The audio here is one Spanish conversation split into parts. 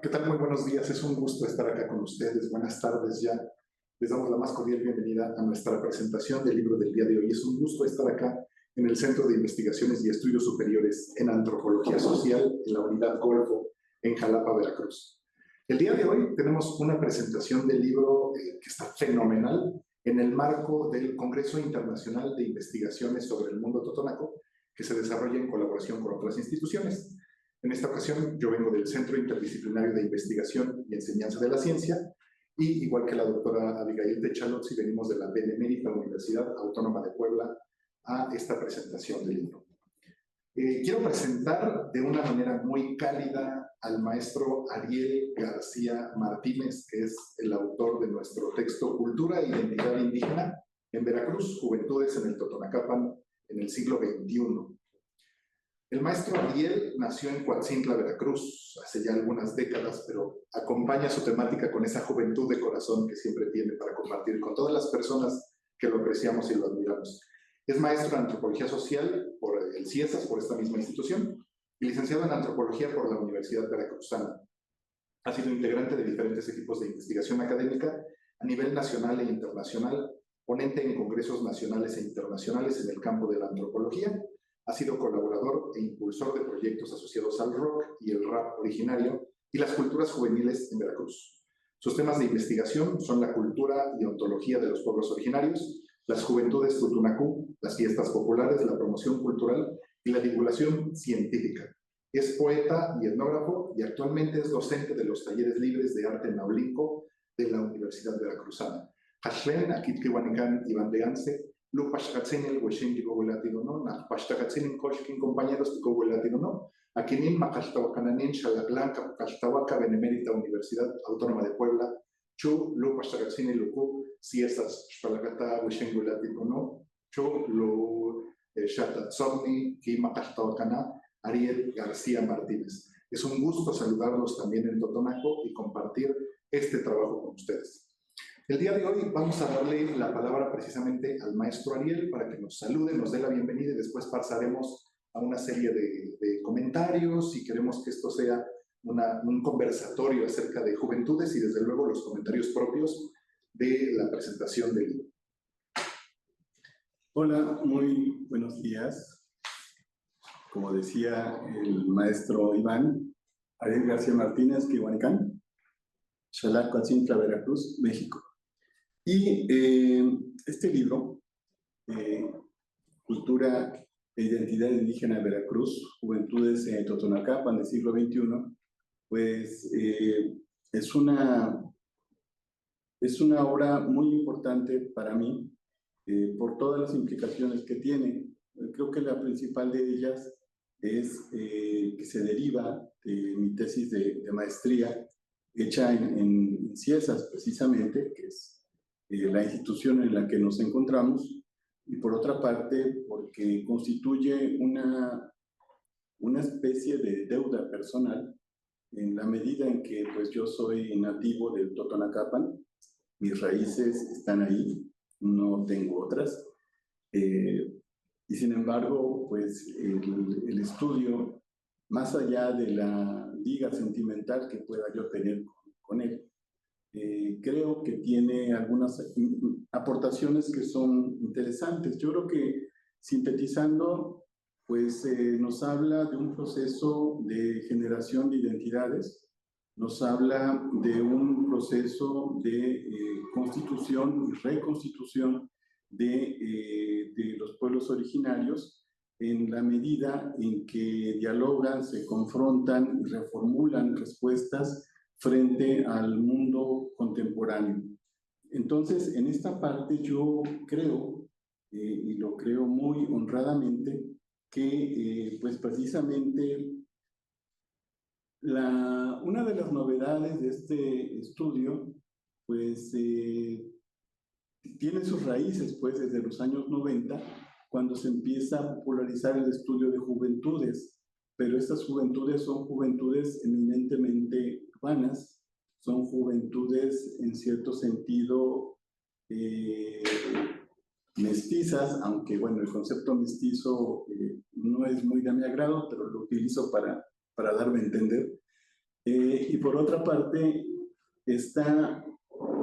¿Qué tal? Muy buenos días. Es un gusto estar acá con ustedes. Buenas tardes ya. Les damos la más cordial bienvenida a nuestra presentación del libro del día de hoy. Es un gusto estar acá en el Centro de Investigaciones y Estudios Superiores en Antropología Social, en la Unidad Golfo, en Jalapa, Veracruz. El día de hoy tenemos una presentación del libro que está fenomenal en el marco del Congreso Internacional de Investigaciones sobre el Mundo Totonaco, que se desarrolla en colaboración con otras instituciones. En esta ocasión yo vengo del Centro Interdisciplinario de Investigación y Enseñanza de la Ciencia y, igual que la doctora Abigail Techalozzi, venimos de la Benemérita Universidad Autónoma de Puebla a esta presentación del libro. Quiero presentar de una manera muy cálida al maestro Ariel García Martínez, que es el autor de nuestro texto Cultura e Identidad Indígena en Veracruz, Juventudes en el Totonacapan en el siglo XXI. El maestro Ariel nació en Coatzintla, Veracruz, hace ya algunas décadas, pero acompaña su temática con esa juventud de corazón que siempre tiene para compartir con todas las personas que lo apreciamos y lo admiramos. Es maestro en Antropología Social por el CIESAS, por esta misma institución, y licenciado en Antropología por la Universidad Veracruzana. Ha sido integrante de diferentes equipos de investigación académica a nivel nacional e internacional, ponente en congresos nacionales e internacionales en el campo de la antropología. Ha sido colaborador e impulsor de proyectos asociados al rock y el rap originario y las culturas juveniles en Veracruz. Sus temas de investigación son la cultura y ontología de los pueblos originarios, las juventudes tutunacú, las fiestas populares, la promoción cultural y la divulgación científica. Es poeta y etnógrafo y actualmente es docente de los talleres libres de arte naulinco de la Universidad Veracruzana. Hashlen, Akitkiwanikan y Bandeganse, Lu Pashkatzin el Hueshin de Latino, ¿no? Nach Pashkatzin en Koshkin, compañeros de Latino, ¿no? Akinin, Makashtahuacananin, Xalaclanca, Makashtahuaca, Benemérita Universidad Autónoma de Puebla, Chu, Lu Pashkatzin el Luku, Ciesas, Xalacata, Hueshin Latino, ¿no? Chu, Lu Xatatzomni, Ki Makashtahuacana, Ariel García Martínez. Es un gusto saludarlos también en Totonaco y compartir este trabajo con ustedes. El día de hoy vamos a darle la palabra precisamente al maestro Ariel para que nos salude, nos dé la bienvenida y después pasaremos a una serie de comentarios y queremos que esto sea un conversatorio acerca de juventudes y desde luego los comentarios propios de la presentación del libro. Hola, muy buenos días. Como decía el maestro Iván, Ariel García Martínez, Quihuanicán, Xalac, Coatzintla, Veracruz, México. Y este libro, Cultura e Identidad Indígena de Veracruz, Juventudes en Totonacapan del siglo XXI, pues es una obra muy importante para mí por todas las implicaciones que tiene. Creo que la principal de ellas es que se deriva de mi tesis de maestría hecha en CIESAS, precisamente, que es la institución en la que nos encontramos, y por otra parte porque constituye una especie de deuda personal en la medida en que pues yo soy nativo del Totonacapan, mis raíces están ahí, no tengo otras, y sin embargo pues el estudio, más allá de la liga sentimental que pueda yo tener con él, creo que tiene algunas aportaciones que son interesantes. Yo creo que sintetizando, pues nos habla de un proceso de generación de identidades, nos habla de un proceso de constitución y reconstitución de los pueblos originarios en la medida en que dialogan, se confrontan y reformulan respuestas frente al mundo contemporáneo. Entonces, en esta parte yo creo, y lo creo muy honradamente, que pues precisamente una de las novedades de este estudio, pues tiene sus raíces pues desde los años 90, cuando se empieza a popularizar el estudio de juventudes, pero estas juventudes son juventudes eminentemente urbanas, son juventudes en cierto sentido mestizas, aunque bueno, el concepto mestizo no es muy de mi agrado, pero lo utilizo para darme a entender. Y por otra parte está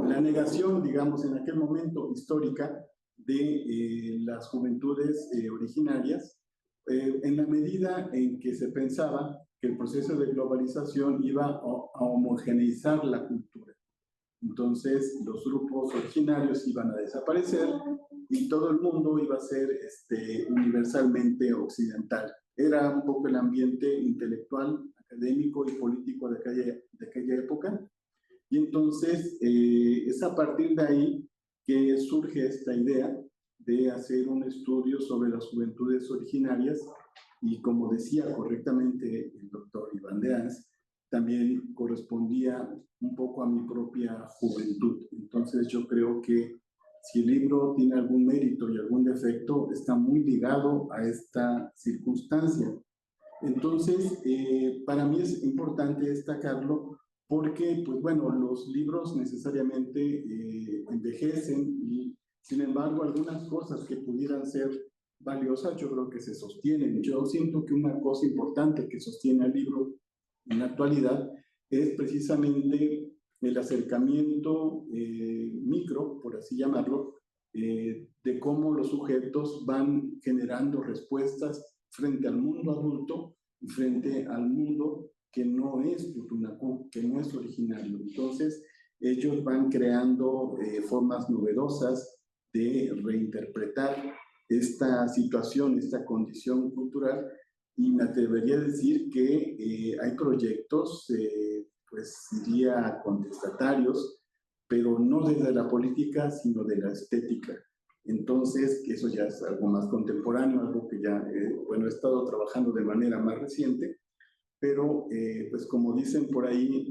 la negación, digamos, en aquel momento histórica de las juventudes originarias, en la medida en que se pensaba que el proceso de globalización iba a homogeneizar la cultura. Entonces, los grupos originarios iban a desaparecer y todo el mundo iba a ser universalmente occidental. Era un poco el ambiente intelectual, académico y político de aquella época. Y entonces es a partir de ahí que surge esta idea de hacer un estudio sobre las juventudes originarias y, como decía correctamente el doctor Iván de Ans, también correspondía un poco a mi propia juventud. Entonces yo creo que si el libro tiene algún mérito y algún defecto, está muy ligado a esta circunstancia. Entonces, para mí es importante destacarlo porque, pues bueno, los libros necesariamente envejecen y, sin embargo, algunas cosas que pudieran ser valiosas, yo creo que se sostienen. Yo siento que una cosa importante que sostiene al libro en la actualidad es precisamente el acercamiento micro, por así llamarlo, de cómo los sujetos van generando respuestas frente al mundo adulto y frente al mundo que no es Tutunacú, que no es originario. Entonces, ellos van creando formas novedosas de reinterpretar esta situación, esta condición cultural, y me atrevería a decir que hay proyectos, pues diría contestatarios, pero no desde la política, sino de la estética. Entonces, eso ya es algo más contemporáneo, algo que ya, bueno, he estado trabajando de manera más reciente, pero pues como dicen por ahí,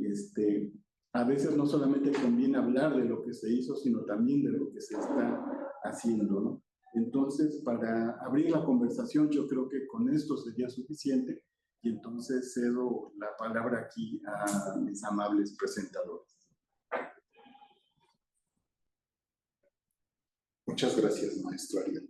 a veces no solamente conviene hablar de lo que se hizo, sino también de lo que se está haciendo, ¿no? Entonces, para abrir la conversación, yo creo que con esto sería suficiente, y entonces cedo la palabra aquí a mis amables presentadores. Muchas gracias, maestro Ariel.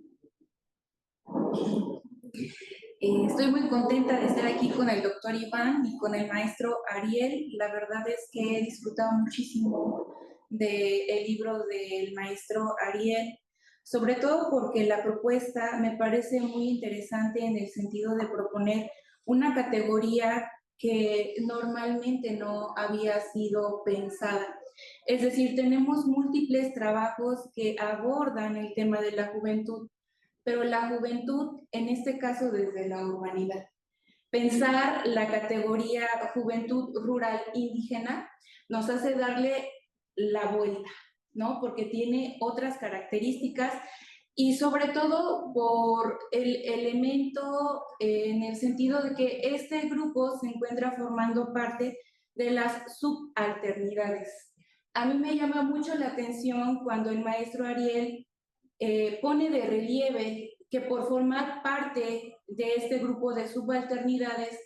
Estoy muy contenta de estar aquí con el doctor Iván y con el maestro Ariel. La verdad es que he disfrutado muchísimo del libro del maestro Ariel, sobre todo porque la propuesta me parece muy interesante en el sentido de proponer una categoría que normalmente no había sido pensada. Es decir, tenemos múltiples trabajos que abordan el tema de la juventud, pero la juventud, en este caso desde la urbanidad. Pensar la categoría juventud rural indígena nos hace darle la vuelta, ¿no? Porque tiene otras características y sobre todo por el elemento en el sentido de que este grupo se encuentra formando parte de las subalternidades. A mí me llama mucho la atención cuando el maestro Ariel pone de relieve que por formar parte de este grupo de subalternidades,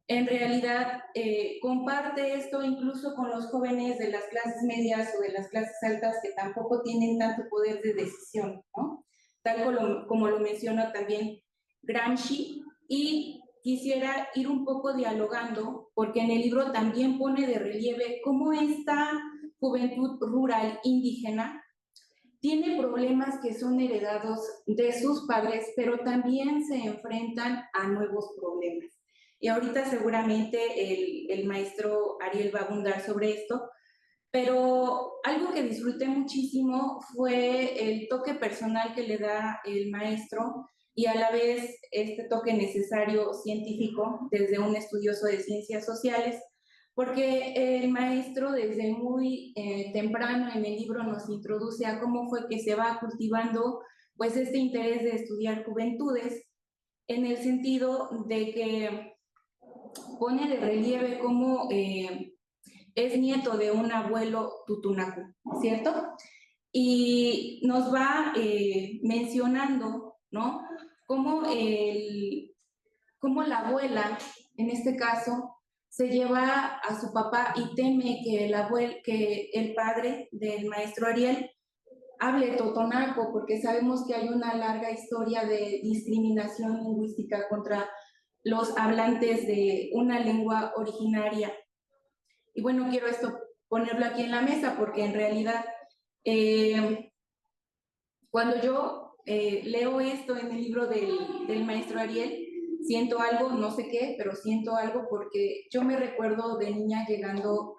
en realidad comparte esto incluso con los jóvenes de las clases medias o de las clases altas que tampoco tienen tanto poder de decisión, ¿no? Tal como lo menciona también Gramsci, y quisiera ir un poco dialogando, porque en el libro también pone de relieve cómo esta juventud rural indígena tiene problemas que son heredados de sus padres, pero también se enfrentan a nuevos problemas. Y ahorita seguramente el maestro Ariel va a abundar sobre esto, pero algo que disfruté muchísimo fue el toque personal que le da el maestro y a la vez este toque necesario científico desde un estudioso de ciencias sociales, porque el maestro desde muy temprano en el libro nos introduce a cómo fue que se va cultivando pues este interés de estudiar juventudes, en el sentido de que pone de relieve cómo es nieto de un abuelo tutunacu, ¿cierto? Y nos va mencionando, ¿no? Cómo la abuela, en este caso, se lleva a su papá y teme que el padre del maestro Ariel hable totonaco, porque sabemos que hay una larga historia de discriminación lingüística contra los hablantes de una lengua originaria. Y bueno, quiero esto ponerlo aquí en la mesa porque en realidad cuando yo leo esto en el libro del maestro Ariel, siento algo, no sé qué, pero siento algo porque yo me recuerdo de niña llegando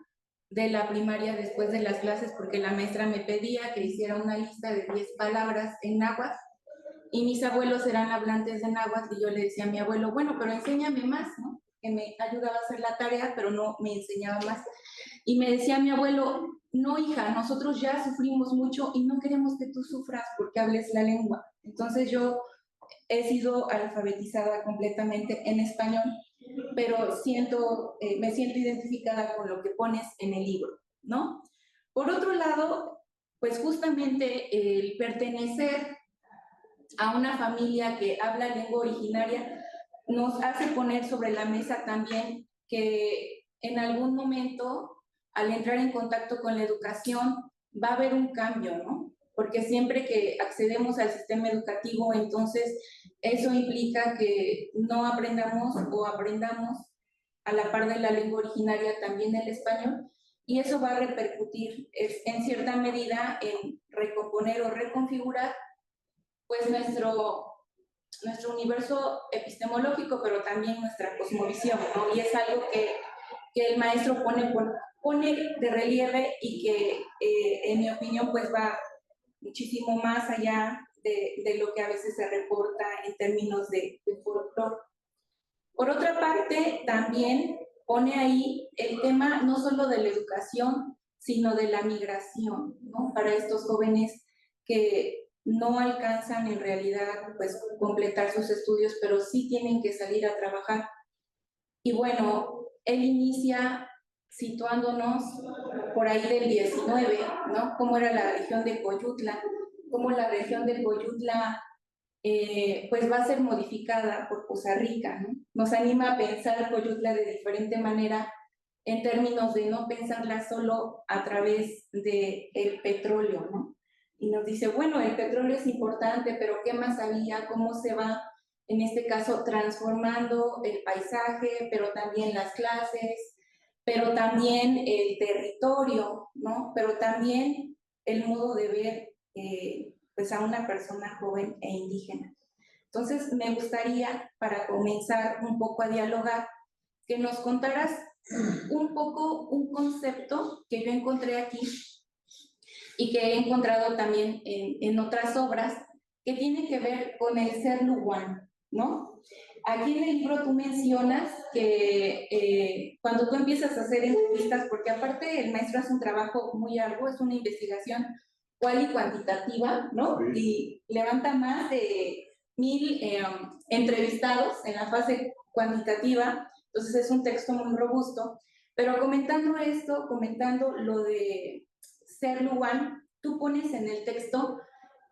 de la primaria después de las clases porque la maestra me pedía que hiciera una lista de 10 palabras en náhuatl y mis abuelos eran hablantes de náhuatl y yo le decía a mi abuelo, bueno, pero enséñame más, ¿no? Que me ayudaba a hacer la tarea, pero no me enseñaba más. Y me decía mi abuelo, no hija, nosotros ya sufrimos mucho y no queremos que tú sufras porque hables la lengua. Entonces yo he sido alfabetizada completamente en español, pero me siento identificada con lo que pones en el libro, ¿no? Por otro lado, pues justamente el pertenecer a una familia que habla lengua originaria nos hace poner sobre la mesa también que en algún momento, al entrar en contacto con la educación, va a haber un cambio, ¿no? Porque siempre que accedemos al sistema educativo, entonces eso implica que no aprendamos o aprendamos a la par de la lengua originaria también el español, y eso va a repercutir en cierta medida en recomponer o reconfigurar pues nuestro universo epistemológico, pero también nuestra cosmovisión, ¿no? Y es algo que el maestro pone de relieve y que, en mi opinión, pues va muchísimo más allá de lo que a veces se reporta en términos de folclore. Por otra parte, también pone ahí el tema no solo de la educación, sino de la migración, ¿no? Para estos jóvenes que no alcanzan en realidad pues completar sus estudios, pero sí tienen que salir a trabajar. Y bueno, él inicia situándonos por ahí del 19, ¿no? Cómo era la región de Coyutla, cómo la región de Coyutla pues va a ser modificada por Poza Rica, ¿no? Nos anima a pensar Coyutla de diferente manera en términos de no pensarla solo a través del petróleo, ¿no? Y nos dice, bueno, el petróleo es importante, pero ¿qué más había? ¿Cómo se va, en este caso, transformando el paisaje, pero también las clases, pero también el territorio, ¿no? Pero también el modo de ver pues a una persona joven e indígena. Entonces, me gustaría, para comenzar un poco a dialogar, que nos contaras un poco un concepto que yo encontré aquí y que he encontrado también en otras obras, que tiene que ver con el ser luguán, ¿no? Aquí en el libro tú mencionas que cuando tú empiezas a hacer entrevistas, porque aparte el maestro hace un trabajo muy arduo, es una investigación cual y cuantitativa, ¿no? Y levanta más de 1000 entrevistados en la fase cuantitativa, entonces es un texto muy robusto, pero comentando esto, comentando lo de ser luguán, tú pones en el texto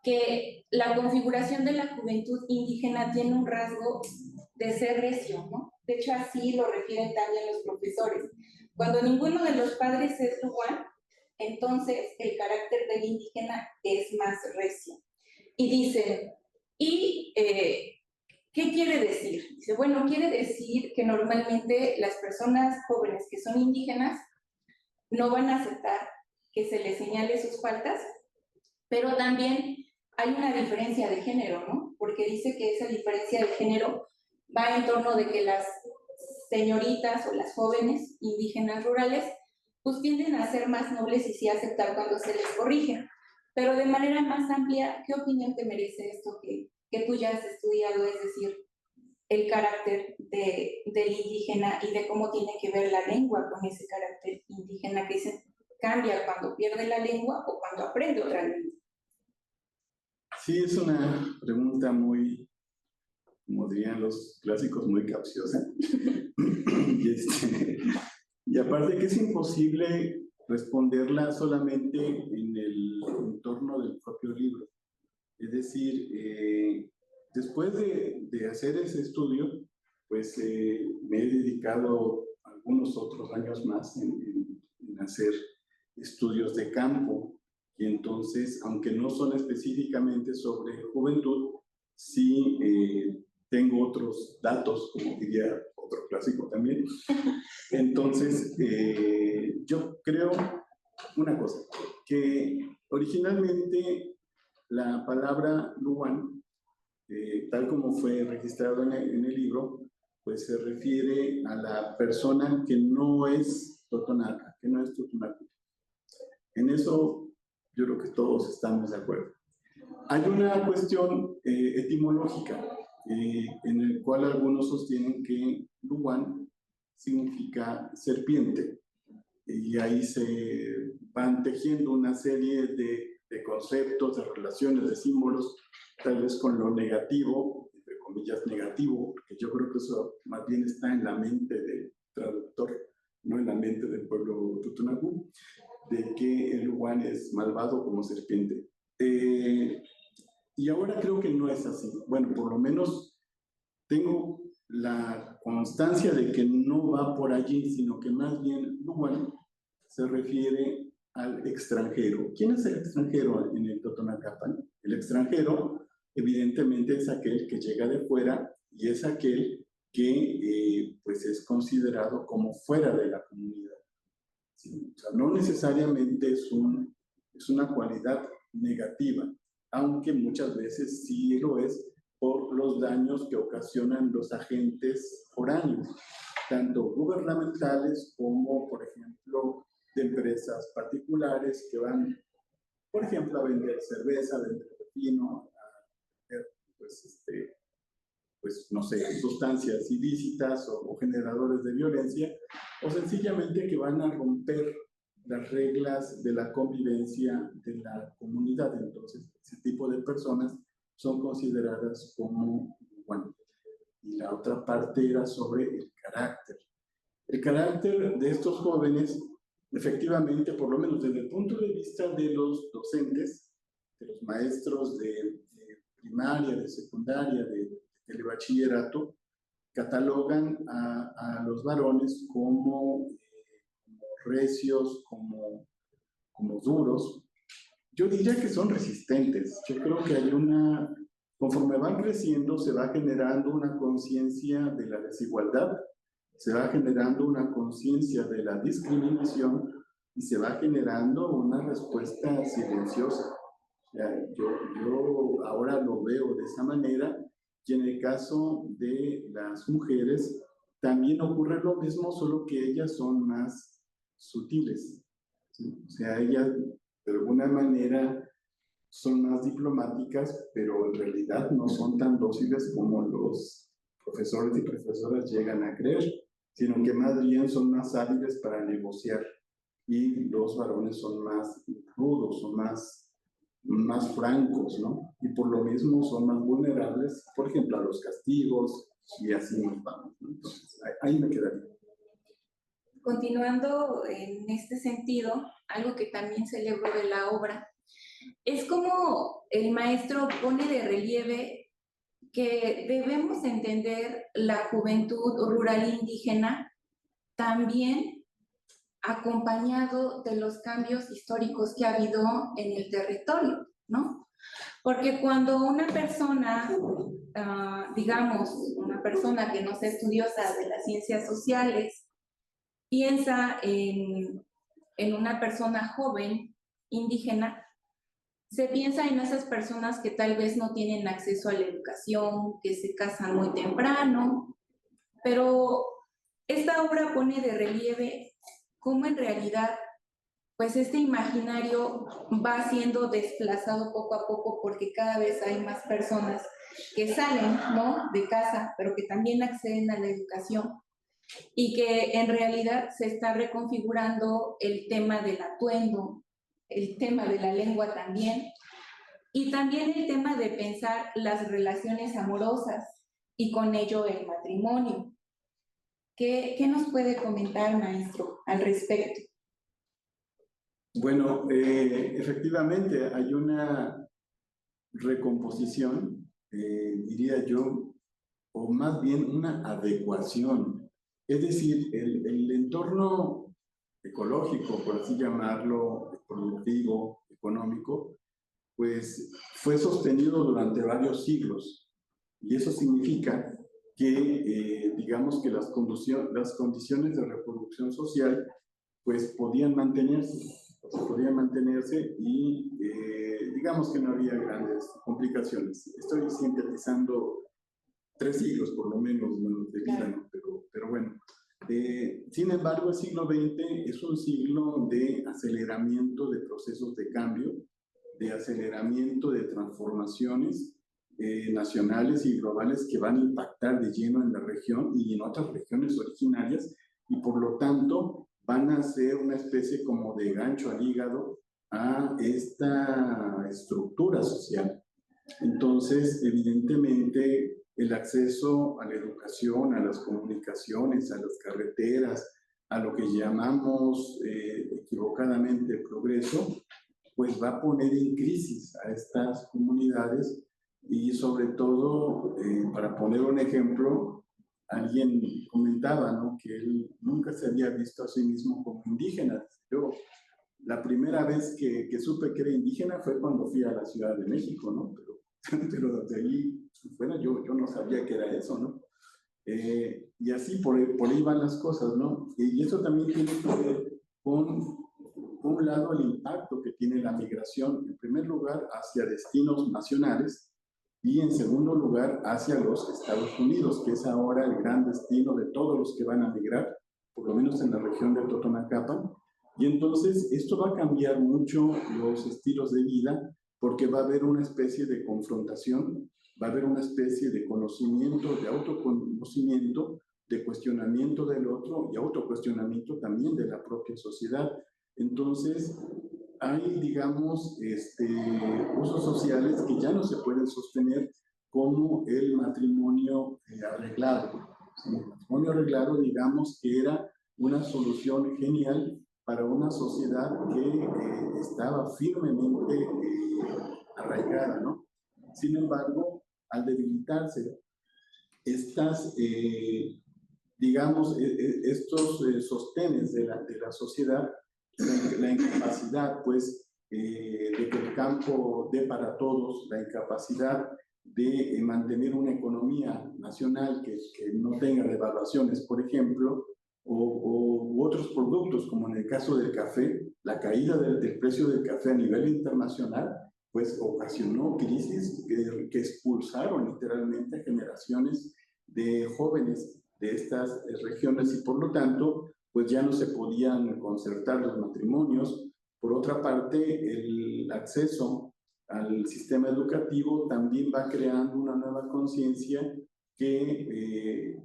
que la configuración de la juventud indígena tiene un rasgo de ser recio, ¿no? De hecho, así lo refieren también los profesores. Cuando ninguno de los padres es luguán, entonces el carácter del indígena es más recio. Y dicen, ¿y qué quiere decir? Dice, bueno, quiere decir que normalmente las personas jóvenes que son indígenas no van a aceptar que se les señale sus faltas, pero también hay una diferencia de género, ¿no? Porque dice que esa diferencia de género va en torno de que las señoritas o las jóvenes indígenas rurales pues tienden a ser más nobles y sí aceptar cuando se les corrige. Pero de manera más amplia, ¿qué opinión te merece esto que tú ya has estudiado? Es decir, el carácter del indígena y de cómo tiene que ver la lengua con ese carácter indígena que se cambia cuando pierde la lengua o cuando aprende otra lengua. Sí, es una pregunta muy, como dirían los clásicos, muy capciosa. Y aparte que es imposible responderla solamente en el entorno del propio libro. Es decir, después de hacer ese estudio, pues me he dedicado algunos otros años más en hacer estudios de campo. Y entonces, aunque no son específicamente sobre juventud, sí tengo otros datos, como diría otro clásico también. Entonces, yo creo una cosa, que originalmente la palabra Luwan, tal como fue registrado en el libro, pues se refiere a la persona que no es totonaca, que no es totonacu. En eso yo creo que todos estamos de acuerdo. Hay una cuestión etimológica en el cual algunos sostienen que Luwan significa serpiente, y ahí se van tejiendo una serie de conceptos, de relaciones, de símbolos, tal vez con lo negativo, entre comillas negativo, porque yo creo que eso más bien está en la mente del traductor, no en la mente del pueblo Totonacu, de que el Luwan es malvado como serpiente. Y ahora creo que no es así. Bueno, por lo menos tengo la constancia de que no va por allí, sino que más bien Luwan se refiere al extranjero. ¿Quién es el extranjero en el Totonacapan? El extranjero, evidentemente, es aquel que llega de fuera y es aquel que pues es considerado como fuera de la comunidad. ¿Sí? O sea, no necesariamente es una cualidad negativa, aunque muchas veces sí lo es por los daños que ocasionan los agentes foráneos, tanto gubernamentales como, por ejemplo, de empresas particulares que van, por ejemplo, a vender cerveza, a vender vino, a vender, pues, no sé, sustancias ilícitas o generadores de violencia, o sencillamente que van a romper las reglas de la convivencia de la comunidad. Entonces, ese tipo de personas son consideradas como, bueno, y la otra parte era sobre el carácter. El carácter de estos jóvenes, efectivamente, por lo menos desde el punto de vista de los docentes, de los maestros de primaria, de secundaria, de bachillerato, catalogan a los varones como recios, como duros. Yo diría que son resistentes. Yo creo que hay conforme van creciendo, se va generando una conciencia de la desigualdad, se va generando una conciencia de la discriminación y se va generando una respuesta silenciosa. O sea, yo ahora lo veo de esa manera, y en el caso de las mujeres también ocurre lo mismo, solo que ellas son más sutiles, ¿sí? O sea, ellas de alguna manera son más diplomáticas, pero en realidad no son tan dóciles como los profesores y profesoras llegan a creer, sino que más bien son más hábiles para negociar, y los varones son más rudos, son más francos, ¿no? Y por lo mismo son más vulnerables, por ejemplo, a los castigos, y así nos vamos, ¿no? Entonces, ahí me quedaría. Continuando en este sentido, algo que también celebro de la obra es como el maestro pone de relieve que debemos entender la juventud rural indígena también acompañado de los cambios históricos que ha habido en el territorio, ¿no? Porque cuando una persona, digamos, una persona que no es estudiosa de las ciencias sociales, piensa en una persona joven indígena, se piensa en esas personas que tal vez no tienen acceso a la educación, que se casan muy temprano, pero esta obra pone de relieve cómo en realidad pues este imaginario va siendo desplazado poco a poco porque cada vez hay más personas que salen, ¿no?, de casa, pero que también acceden a la educación, y que en realidad se está reconfigurando el tema del atuendo, el tema de la lengua también, y también el tema de pensar las relaciones amorosas y con ello el matrimonio. ¿Qué nos puede comentar, maestro, al respecto? Bueno, efectivamente hay una recomposición, diría yo, o más bien una adecuación. Es decir, el entorno ecológico, por así llamarlo, productivo, económico, pues fue sostenido durante varios siglos. Y eso significa que, digamos que las condiciones de reproducción social, pues podían mantenerse y digamos que no había grandes complicaciones. Estoy sintetizando 3 siglos por lo menos, bueno, de vida, ¿no? Pero bueno. Sin embargo, el siglo XX es un siglo de aceleramiento de procesos de cambio, de aceleramiento de transformaciones nacionales y globales que van a impactar de lleno en la región y en otras regiones originarias, y por lo tanto van a ser una especie como de gancho al hígado a esta estructura social. Entonces, evidentemente, el acceso a la educación, a las comunicaciones, a las carreteras, a lo que llamamos equivocadamente progreso, pues va a poner en crisis a estas comunidades y sobre todo, para poner un ejemplo, alguien comentaba, ¿no?, que él nunca se había visto a sí mismo como indígena. Yo, la primera vez que supe que era indígena fue cuando fui a la Ciudad de México, ¿no? Pero desde ahí fuera yo no sabía que era eso, ¿no? Y así por ahí van las cosas, ¿no? Y eso también tiene que ver con, por un lado, el impacto que tiene la migración, en primer lugar, hacia destinos nacionales y, en segundo lugar, hacia los Estados Unidos, que es ahora el gran destino de todos los que van a migrar, por lo menos en la región de Totonacapan. Y entonces esto va a cambiar mucho los estilos de vida, porque va a haber una especie de confrontación, va a haber una especie de conocimiento, de autoconocimiento, de cuestionamiento del otro y autocuestionamiento también de la propia sociedad. Entonces, hay, digamos, usos sociales que ya no se pueden sostener, como el matrimonio arreglado. ¿Sí? El matrimonio arreglado, digamos, que era una solución genial para una sociedad que estaba firmemente arraigada, ¿no? Sin embargo, al debilitarse estas, digamos, estos sostenes de la sociedad, la incapacidad, pues, de que el campo dé para todos, la incapacidad de mantener una economía nacional que no tenga devaluaciones, por ejemplo, u otros productos, como en el caso del café, la caída del precio del café a nivel internacional, pues ocasionó crisis que expulsaron literalmente a generaciones de jóvenes de estas regiones, y por lo tanto, pues ya no se podían concertar los matrimonios. Por otra parte, el acceso al sistema educativo también va creando una nueva conciencia que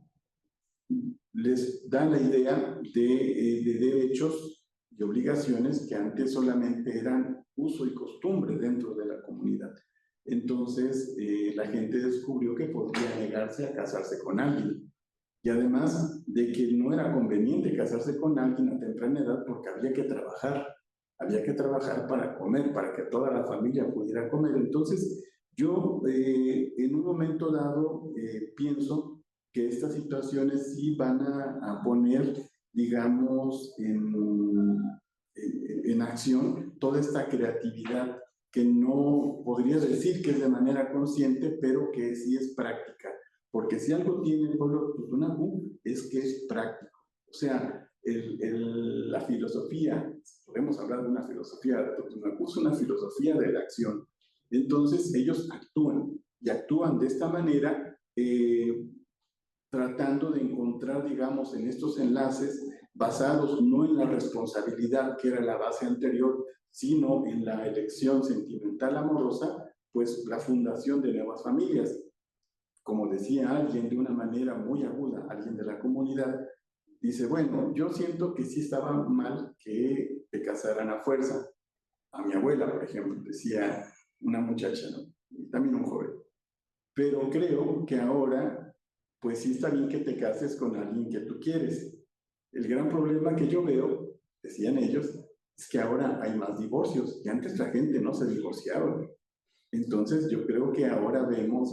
les da la idea de derechos y obligaciones que antes solamente eran uso y costumbre dentro de la comunidad. Entonces, la gente descubrió que podía negarse a casarse con alguien. Y además de que no era conveniente casarse con alguien a temprana edad, porque había que trabajar para comer, para que toda la familia pudiera comer. Entonces, yo en un momento dado pienso que estas situaciones sí van a poner, digamos, en acción toda esta creatividad que no podría decir que es de manera consciente, pero que sí es práctica. Porque si algo tiene el pueblo de Totonacu es que es práctico. O sea, la filosofía, podemos hablar de una filosofía de Totonacu, es una filosofía de la acción. Entonces ellos actúan, y actúan de esta manera, tratando de encontrar, digamos, en estos enlaces, basados no en la responsabilidad, que era la base anterior, sino en la elección sentimental amorosa, pues la fundación de nuevas familias. Como decía alguien de una manera muy aguda, alguien de la comunidad, dice, bueno, yo siento que sí estaba mal que te casaran a fuerza. A mi abuela, por ejemplo, decía una muchacha, ¿no? Y también un joven. Pero creo que ahora, pues sí está bien que te cases con alguien que tú quieres. El gran problema que yo veo, decían ellos, es que ahora hay más divorcios, y antes la gente no se divorciaba. Entonces yo creo que ahora vemos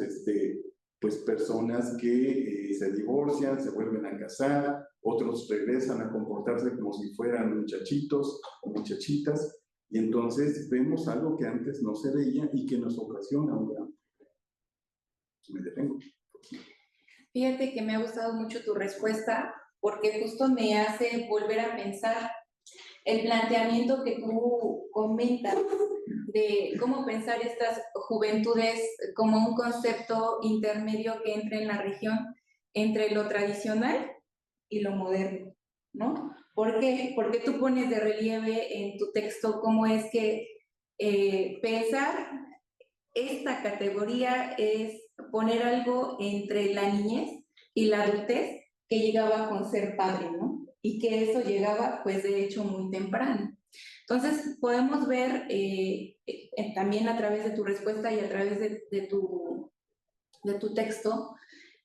pues personas que se divorcian, se vuelven a casar, otros regresan a comportarse como si fueran muchachitos o muchachitas, y entonces vemos algo que antes no se veía y que nos ocasiona un gran me detengo. Fíjate que me ha gustado mucho tu respuesta porque justo me hace volver a pensar el planteamiento que tú comentas de cómo pensar estas juventudes como un concepto intermedio que entra en la región entre lo tradicional y lo moderno, ¿no? ¿Por qué? Porque tú pones de relieve en tu texto cómo es que pensar esta categoría es poner algo entre la niñez y la adultez que llegaba con ser padre, ¿no? Y que eso llegaba, pues, de hecho, muy temprano. Entonces, podemos ver también a través de tu respuesta y a través de tu texto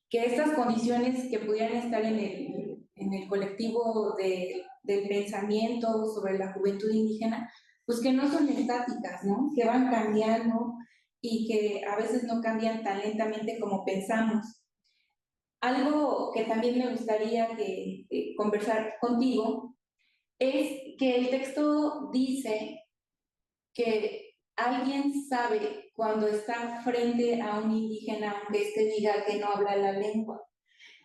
que estas condiciones que pudieran estar en el colectivo del pensamiento sobre la juventud indígena, pues que no son estáticas, ¿no? Que van cambiando y que a veces no cambian tan lentamente como pensamos. Algo que también me gustaría conversar contigo es que el texto dice que alguien sabe cuando está frente a un indígena, aunque éste diga que no habla la lengua.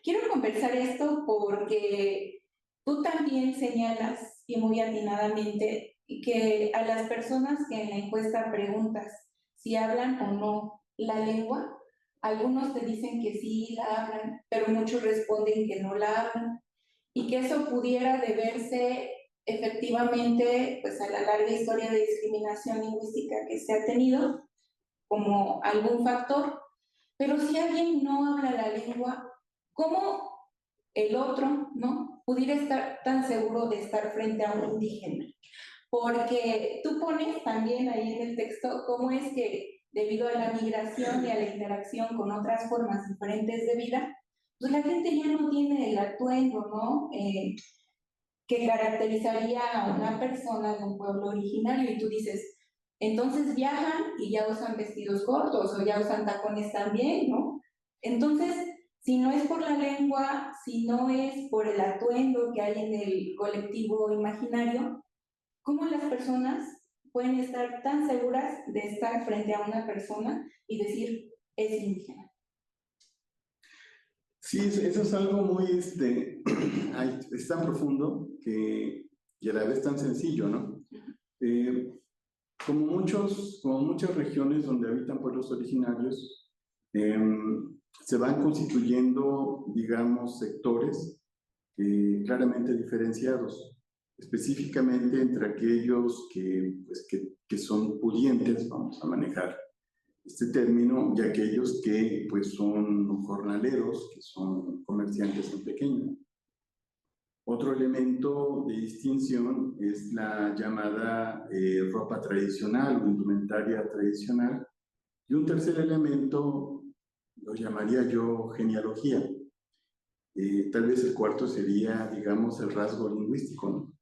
Quiero conversar esto porque tú también señalas, y muy atinadamente, que a las personas que en la encuesta preguntas si hablan o no la lengua, algunos te dicen que sí la hablan, pero muchos responden que no la hablan, y que eso pudiera deberse efectivamente pues, a la larga historia de discriminación lingüística que se ha tenido como algún factor. Pero si alguien no habla la lengua, ¿cómo el otro, ¿no?, pudiera estar tan seguro de estar frente a un indígena? Porque tú pones también ahí en el texto cómo es que debido a la migración y a la interacción con otras formas diferentes de vida, pues la gente ya no tiene el atuendo, ¿no?, que caracterizaría a una persona de un pueblo originario. Y tú dices, entonces viajan y ya usan vestidos cortos o ya usan tacones también, ¿no? Entonces, si no es por la lengua, si no es por el atuendo que hay en el colectivo imaginario, ¿cómo las personas pueden estar tan seguras de estar frente a una persona y decir, es indígena? Sí, eso es algo muy, es tan profundo y a la vez tan sencillo, ¿no? Como muchas regiones donde habitan pueblos originarios, se van constituyendo, digamos, sectores claramente diferenciados, específicamente entre aquellos que son pudientes, vamos a manejar este término, y aquellos que pues son jornaleros, que son comerciantes en pequeño. Otro elemento de distinción es la llamada ropa tradicional o indumentaria tradicional. Y un tercer elemento lo llamaría yo genealogía. Tal vez el cuarto sería, digamos, el rasgo lingüístico, ¿no?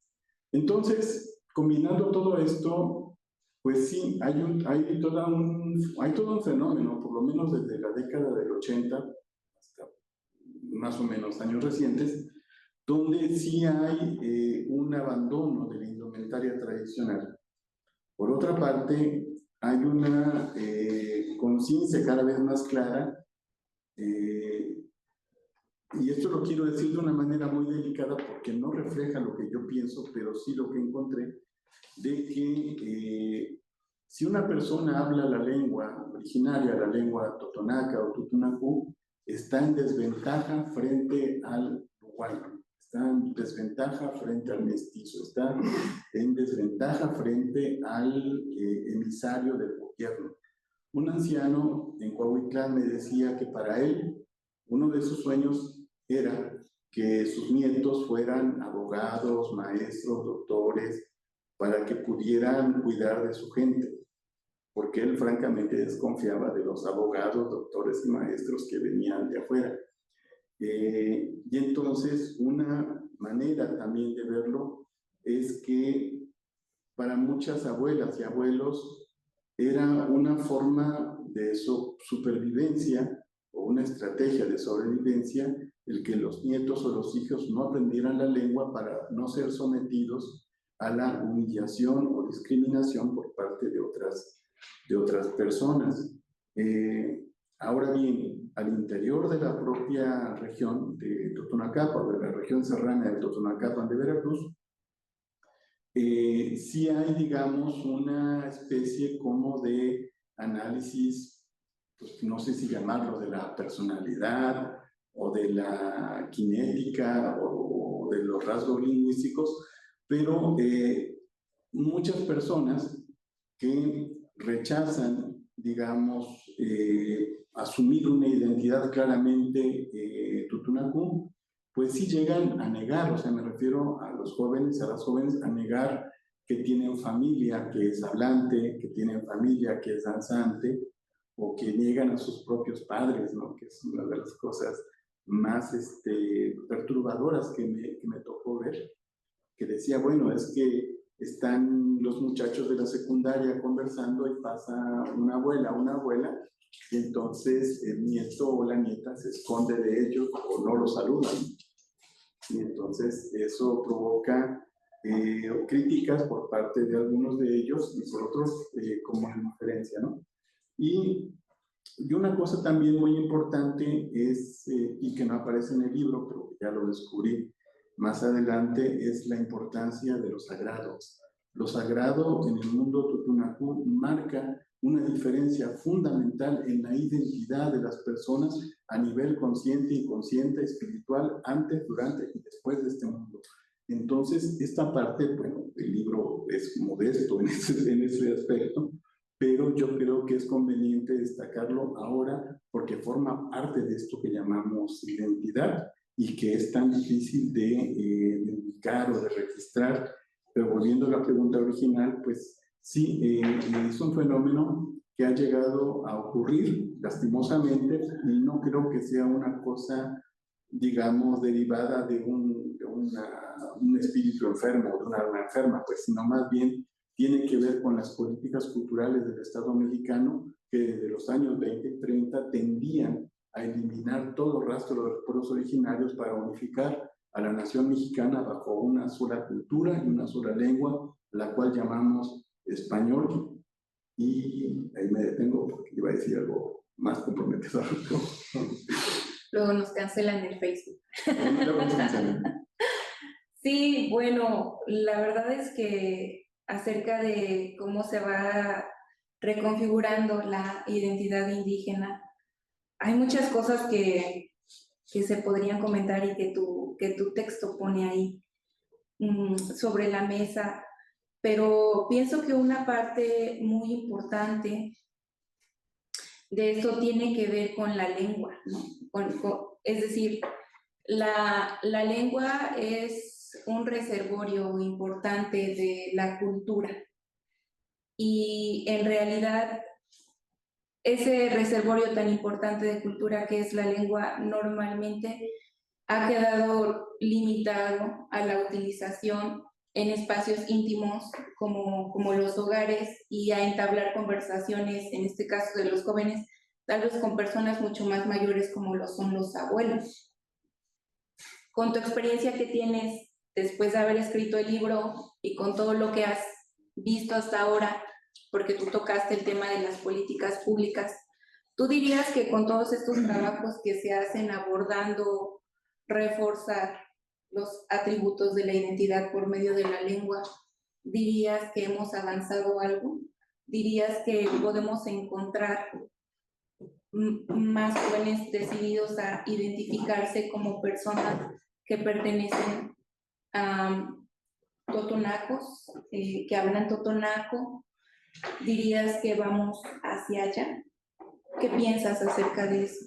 Entonces, combinando todo esto, pues sí, hay todo un fenómeno, por lo menos desde la década del 80 hasta más o menos años recientes, donde sí hay un abandono de la indumentaria tradicional. Por otra parte, hay una conciencia cada vez más clara, y esto lo quiero decir de una manera muy delicada porque no refleja lo que yo pienso, pero sí lo que encontré, de que si una persona habla la lengua originaria, la lengua totonaca o tutunacú, está en desventaja frente al uruguayo, está en desventaja frente al mestizo, está en desventaja frente al emisario del gobierno. Un anciano en Coahuitlán me decía que para él uno de sus sueños era que sus nietos fueran abogados, maestros, doctores, para que pudieran cuidar de su gente, porque él francamente desconfiaba de los abogados, doctores y maestros que venían de afuera. Y entonces una manera también de verlo es que para muchas abuelas y abuelos era una forma de supervivencia o una estrategia de sobrevivencia el que los nietos o los hijos no aprendieran la lengua para no ser sometidos a la humillación o discriminación por parte de otras personas. Ahora bien, al interior de la propia región de Totonacapan, de la región serrana de Totonacapan de Veracruz, sí hay, digamos, una especie como de análisis, pues no sé si llamarlo de la personalidad o de la cinética o de los rasgos lingüísticos, pero muchas personas que rechazan, digamos, asumir una identidad claramente tutunacú, pues sí llegan a negar, o sea, me refiero a los jóvenes, a las jóvenes, a negar que tienen familia que es hablante, que tienen familia que es danzante, o que niegan a sus propios padres, ¿no? Que es una de las cosas más perturbadoras que me tocó ver, que decía, bueno, es que están los muchachos de la secundaria conversando y pasa una abuela, y entonces el nieto o la nieta se esconde de ellos o no los saludan. Y entonces eso provoca críticas por parte de algunos de ellos y por otros como indiferencia, ¿no? Y una cosa también muy importante es, y que no aparece en el libro, pero ya lo descubrí más adelante, es la importancia de lo sagrado. Lo sagrado en el mundo tutunacú marca una diferencia fundamental en la identidad de las personas a nivel consciente, inconsciente, espiritual, antes, durante y después de este mundo. Entonces, esta parte, bueno, el libro es modesto en ese aspecto, pero yo creo que es conveniente destacarlo ahora porque forma parte de esto que llamamos identidad y que es tan difícil de indicar o de registrar. Pero volviendo a la pregunta original, pues sí, es un fenómeno que ha llegado a ocurrir lastimosamente y no creo que sea una cosa, digamos, derivada de un espíritu enfermo, de una alma enferma, pues sino más bien tiene que ver con las políticas culturales del Estado mexicano que desde los años 20 y 30 tendían a eliminar todo rastro de los pueblos originarios para unificar a la nación mexicana bajo una sola cultura y una sola lengua, la cual llamamos español. Y ahí me detengo porque iba a decir algo más comprometedor. Luego nos cancelan el Facebook. Sí, bueno, la verdad es que acerca de cómo se va reconfigurando la identidad indígena, hay muchas cosas que se podrían comentar y que tu texto pone ahí sobre la mesa, pero pienso que una parte muy importante de esto tiene que ver con la lengua, ¿no? Es decir, la lengua es un reservorio importante de la cultura y en realidad ese reservorio tan importante de cultura que es la lengua normalmente ha quedado limitado a la utilización en espacios íntimos como los hogares y a entablar conversaciones, en este caso de los jóvenes, tal vez con personas mucho más mayores como lo son los abuelos. Con tu experiencia que tienes después de haber escrito el libro y con todo lo que has visto hasta ahora, porque tú tocaste el tema de las políticas públicas, ¿tú dirías que con todos estos trabajos que se hacen abordando reforzar los atributos de la identidad por medio de la lengua, dirías que hemos avanzado algo? ¿Dirías que podemos encontrar más jóvenes decididos a identificarse como personas que pertenecen a totonacos, que hablan totonaco? ¿Dirías que vamos hacia allá? ¿Qué piensas acerca de eso?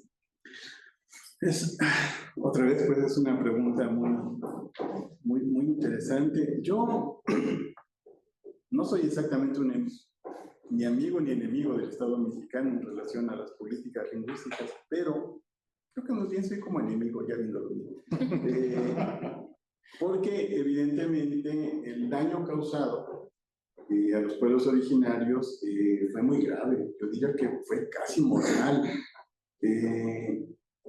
Otra vez, pues es una pregunta muy interesante. Yo no soy exactamente ni amigo ni enemigo del Estado mexicano en relación a las políticas lingüísticas, pero creo que más bien soy como enemigo, ya viendo lo mismo. Porque evidentemente el daño causado a los pueblos originarios fue muy grave. Yo diría que fue casi mortal.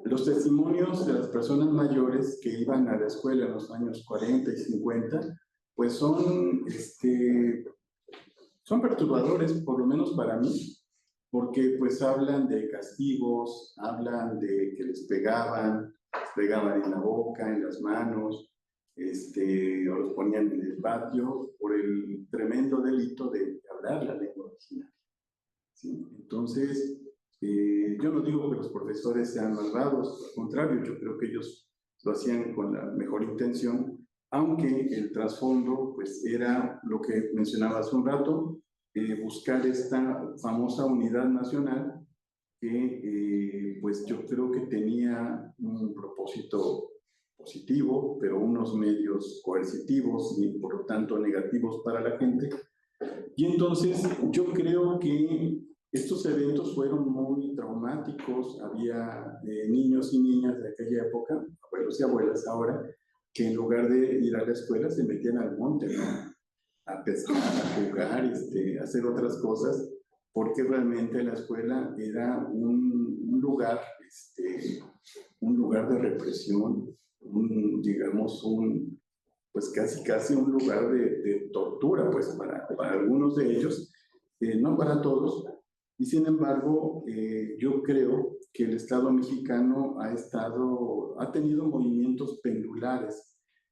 Los testimonios de las personas mayores que iban a la escuela en los años 40 y 50, pues son perturbadores, por lo menos para mí, porque pues hablan de castigos, hablan de que les pegaban en la boca, en las manos, o los ponían en el patio por el tremendo delito de hablar la lengua original. ¿Sí? Entonces, yo no digo que los profesores sean malvados, al contrario, yo creo que ellos lo hacían con la mejor intención, aunque el trasfondo pues era lo que mencionaba hace un rato, buscar esta famosa unidad nacional que pues yo creo que tenía un propósito positivo, pero unos medios coercitivos y por lo tanto negativos para la gente. Y entonces yo creo que estos eventos fueron muy traumáticos. Había niños y niñas de aquella época, abuelos y abuelas ahora, que en lugar de ir a la escuela se metían al monte, ¿no? A pescar, a jugar, a hacer otras cosas, porque realmente la escuela era un lugar, un lugar de represión, digamos, pues casi un lugar de tortura, pues para algunos de ellos, no para todos. Y sin embargo, yo creo que el Estado mexicano ha tenido movimientos pendulares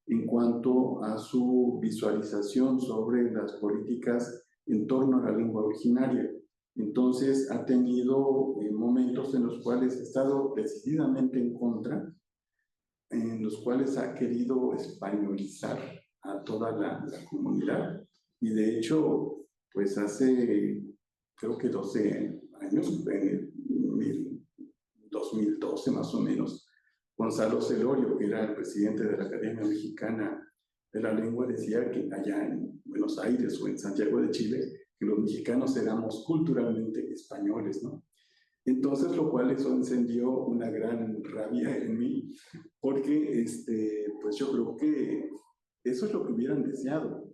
en cuanto a su visualización sobre las políticas en torno a la lengua originaria. Entonces, ha tenido momentos en los cuales ha estado decididamente en contra, en los cuales ha querido españolizar a toda la comunidad. Y de hecho, pues hace, creo que 12 años, en el 2012 más o menos, Gonzalo Celorio, que era el presidente de la Academia Mexicana de la Lengua, decía que allá en Buenos Aires o en Santiago de Chile, que los mexicanos éramos culturalmente españoles, ¿no? Entonces, lo cual eso encendió una gran rabia en mí, porque pues yo creo que eso es lo que hubieran deseado,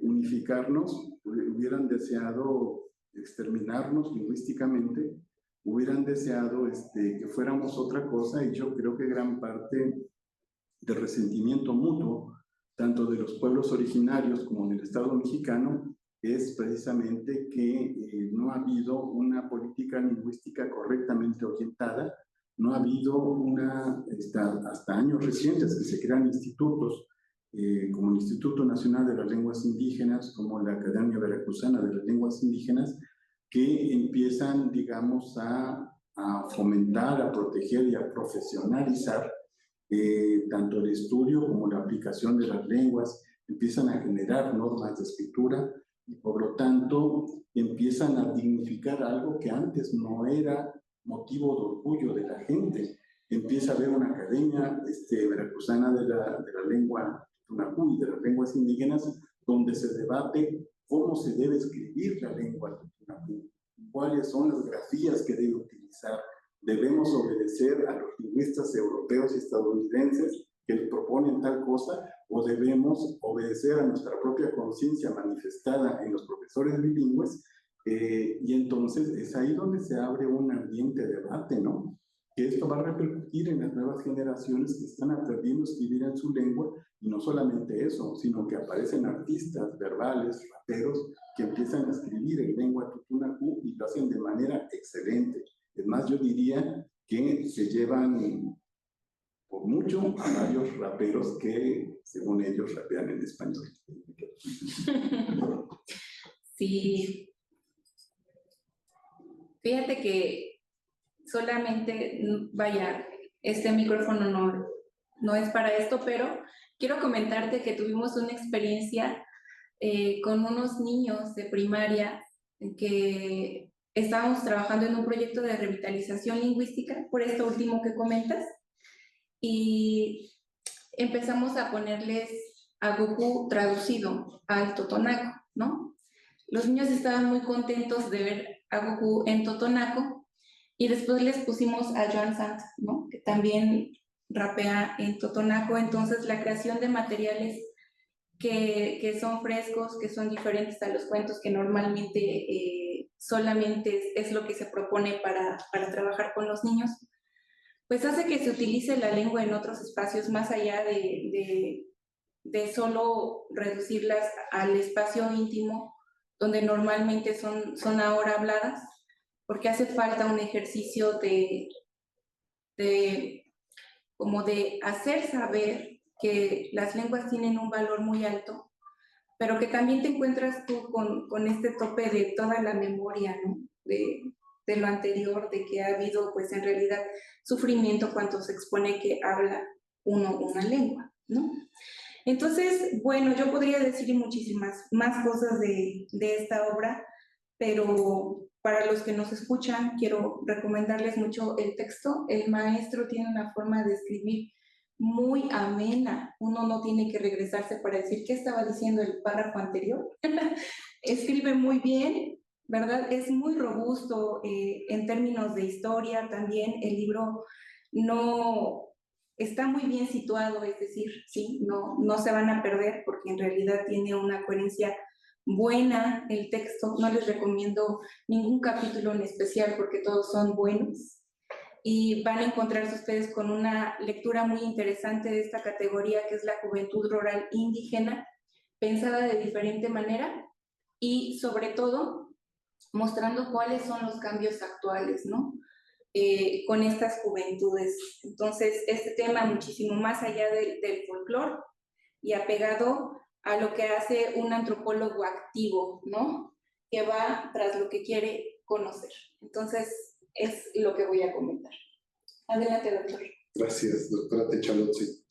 unificarnos, hubieran deseado exterminarnos lingüísticamente, hubieran deseado que fuéramos otra cosa, y yo creo que gran parte del resentimiento mutuo, tanto de los pueblos originarios como del Estado mexicano, es precisamente que no ha habido una política lingüística correctamente orientada, no ha habido hasta años recientes que se crean institutos, como el Instituto Nacional de las Lenguas Indígenas, como la Academia Veracruzana de las Lenguas Indígenas, que empiezan, digamos, a fomentar, a proteger y a profesionalizar tanto el estudio como la aplicación de las lenguas, empiezan a generar normas de escritura y por lo tanto empiezan a dignificar algo que antes no era motivo de orgullo de la gente. Empieza a haber una academia veracruzana de la lengua tunapú y de las lenguas indígenas, donde se debate cómo se debe escribir la lengua tunapú, cuáles son las grafías que debe utilizar. ¿Debemos obedecer a los lingüistas europeos y estadounidenses que les proponen tal cosa, o debemos obedecer a nuestra propia conciencia manifestada en los profesores bilingües? Y entonces es ahí donde se abre un ardiente debate, ¿no? Que esto va a repercutir en las nuevas generaciones que están aprendiendo a escribir en su lengua, y no solamente eso, sino que aparecen artistas verbales, raperos, que empiezan a escribir en lengua tutunacú y lo hacen de manera excelente. Es más, yo diría que se llevan por mucho a varios raperos que, según ellos, rapean en español. Sí. Fíjate que solamente, vaya, este micrófono no es para esto, pero quiero comentarte que tuvimos una experiencia con unos niños de primaria que estábamos trabajando en un proyecto de revitalización lingüística, por esto último que comentas, y empezamos a ponerles Agujú traducido al totonaco, ¿no? Los niños estaban muy contentos de ver Agujú en totonaco, y después les pusimos a Joan Sant, ¿no? Que también rapea en totonaco. Entonces la creación de materiales que son frescos, que son diferentes a los cuentos que normalmente solamente es lo que se propone para trabajar con los niños, pues hace que se utilice la lengua en otros espacios más allá de solo reducirlas al espacio íntimo donde normalmente son ahora habladas, porque hace falta un ejercicio de como de hacer saber que las lenguas tienen un valor muy alto, pero que también te encuentras tú con este tope de toda la memoria, ¿no? De lo anterior, de que ha habido, pues en realidad, sufrimiento cuando se expone que habla uno una lengua, ¿no? Entonces, bueno, yo podría decir muchísimas más cosas de esta obra, pero para los que nos escuchan, quiero recomendarles mucho el texto. El maestro tiene una forma de escribir muy amena. Uno no tiene que regresarse para decir qué estaba diciendo el párrafo anterior. Escribe muy bien, ¿verdad? Es muy robusto en términos de historia también. El libro no está muy bien situado, es decir, sí, no se van a perder porque en realidad tiene una coherencia buena el texto. No les recomiendo ningún capítulo en especial porque todos son buenos y van a encontrarse ustedes con una lectura muy interesante de esta categoría que es la juventud rural indígena, pensada de diferente manera y sobre todo mostrando cuáles son los cambios actuales, ¿no? Con estas juventudes. Entonces, este tema muchísimo más allá del folclore y apegado a lo que hace un antropólogo activo, ¿no? Que va tras lo que quiere conocer. Entonces, es lo que voy a comentar. Adelante, doctor. Gracias, doctora Techalozzi.